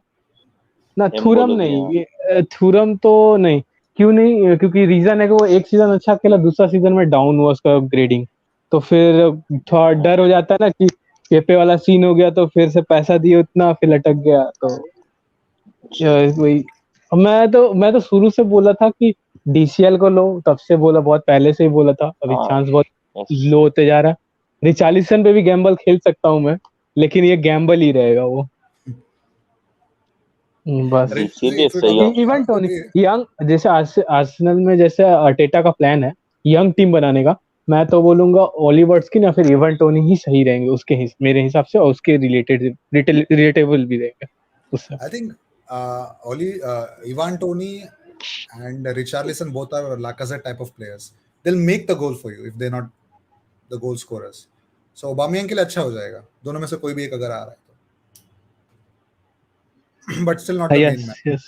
ना थुरम एम्बोलो भी, हाँ। नहीं, थुरम तो नहीं। क्यों नहीं? क्योंकि रीजन है कि वो एक सीजन अच्छा खेला, दूसरा सीजन में डाउन हुआ उसका ग्रेडिंग। तो फिर थोड़ा डर हो जाता है ना कि पेपे वाला सीन हो गया, तो फिर से पैसा दिए उतना, फिर लटक गया तो अच्छा। वही। मैं तो शुरू से बोला था कि डीसीएल को लो, तब से बोला, बहुत पहले से ही बोला था, अभी हाँ। चांस बहुत यस। लो होते जा रहा है। रिचार्लिसन पे भी गैम्बल खेल सकता हूँ मैं, लेकिन ये गैम्बल ही रहेगा वो। बस। इसीलिए If you're सही talking, हो। इवन टोनी अभी यंग, जैसे आर्सेनल में जैसे अटेटा का प्लान है यंग टीम बनाने का, मैं तो बोलूंगा ओलिवर्स की ना, फिर इवन टोनी ही सही रहेंगे उसके मेरे हिसाब से, और उसके रिलेटेड रिलेटेबल भी रहेंगे उससे। I think Oli, Ivan Tony and Richarlison both are Lacazette type of players. They'll make the goal for you if they're not the goal scorers. So Aubameyang के लिए अच्छा हो जाएगा, दोनों में से कोई भी एक अगर आ रहा है तो, but still not the main yes man. Yes.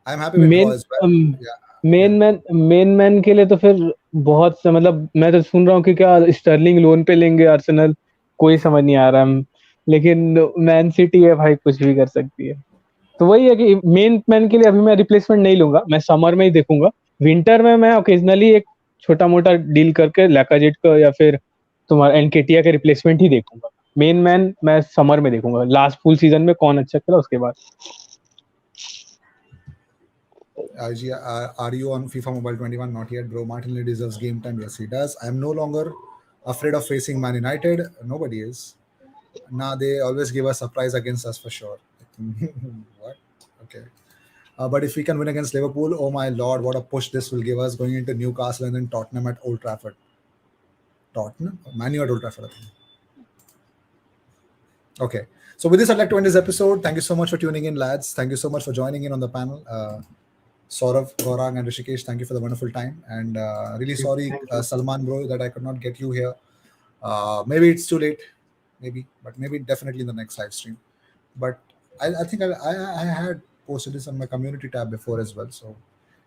I'm happy with draw main as well. Yeah, main yeah. Man main man के लिए तो फिर बहुत से, मतलब मैं तो सुन रहा हूँ कि क्या स्टर्लिंग लोन पे लेंगे आर्सेनल, कोई समझ नहीं आ रहा है। लेकिन मैन सिटी है भाई, कुछ भी कर सकती है। तो वही है कि मेन मैन के लिए अभी मैं रिप्लेसमेंट नहीं लूंगा, मैं समर में ही देखूंगा। विंटर में मैं ओकेजनली एक छोटा मोटा डील करके लैकाजेट का या फिर तुम्हारा एनकेटिया के रिप्लेसमेंट ही देखूंगा। मेन मैन मैं समर में देखूंगा, लास्ट फुल सीजन में कौन अच्छा खेला उसके बाद। IG, are you on FIFA Mobile 21? Not yet, bro. Martinelli deserves game time. Yes, he does. I'm no longer afraid of facing Man United. Nobody is. Nah, they always give a surprise against us for sure. What? Okay. But if we can win against Liverpool, oh my lord, what a push this will give us going into Newcastle and then Tottenham at Old Trafford. Tottenham? Man U at Old Trafford, I think. Okay. So with this, I'd like to end this episode. Thank you so much for tuning in, lads. Thank you so much for joining in on the panel. Saurav, Gaurang, and Rishikesh, thank you for the wonderful time. And really sorry, Thank you. Salman, bro, that I could not get you here. Maybe it's too late, maybe, but maybe definitely in the next live stream. But I think I had posted this on my community tab before as well. So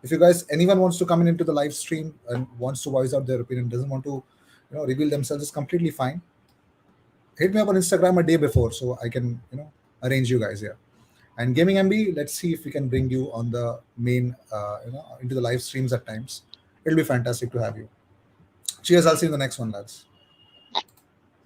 if you guys, anyone wants to come in into the live stream and wants to voice out their opinion, doesn't want to, reveal themselves, is completely fine. Hit me up on Instagram a day before so I can, arrange you guys here. And Gaming MB, let's see if we can bring you on the main, into the live streams at times. It'll be fantastic to have you. Cheers. I'll see you in the next one, lads.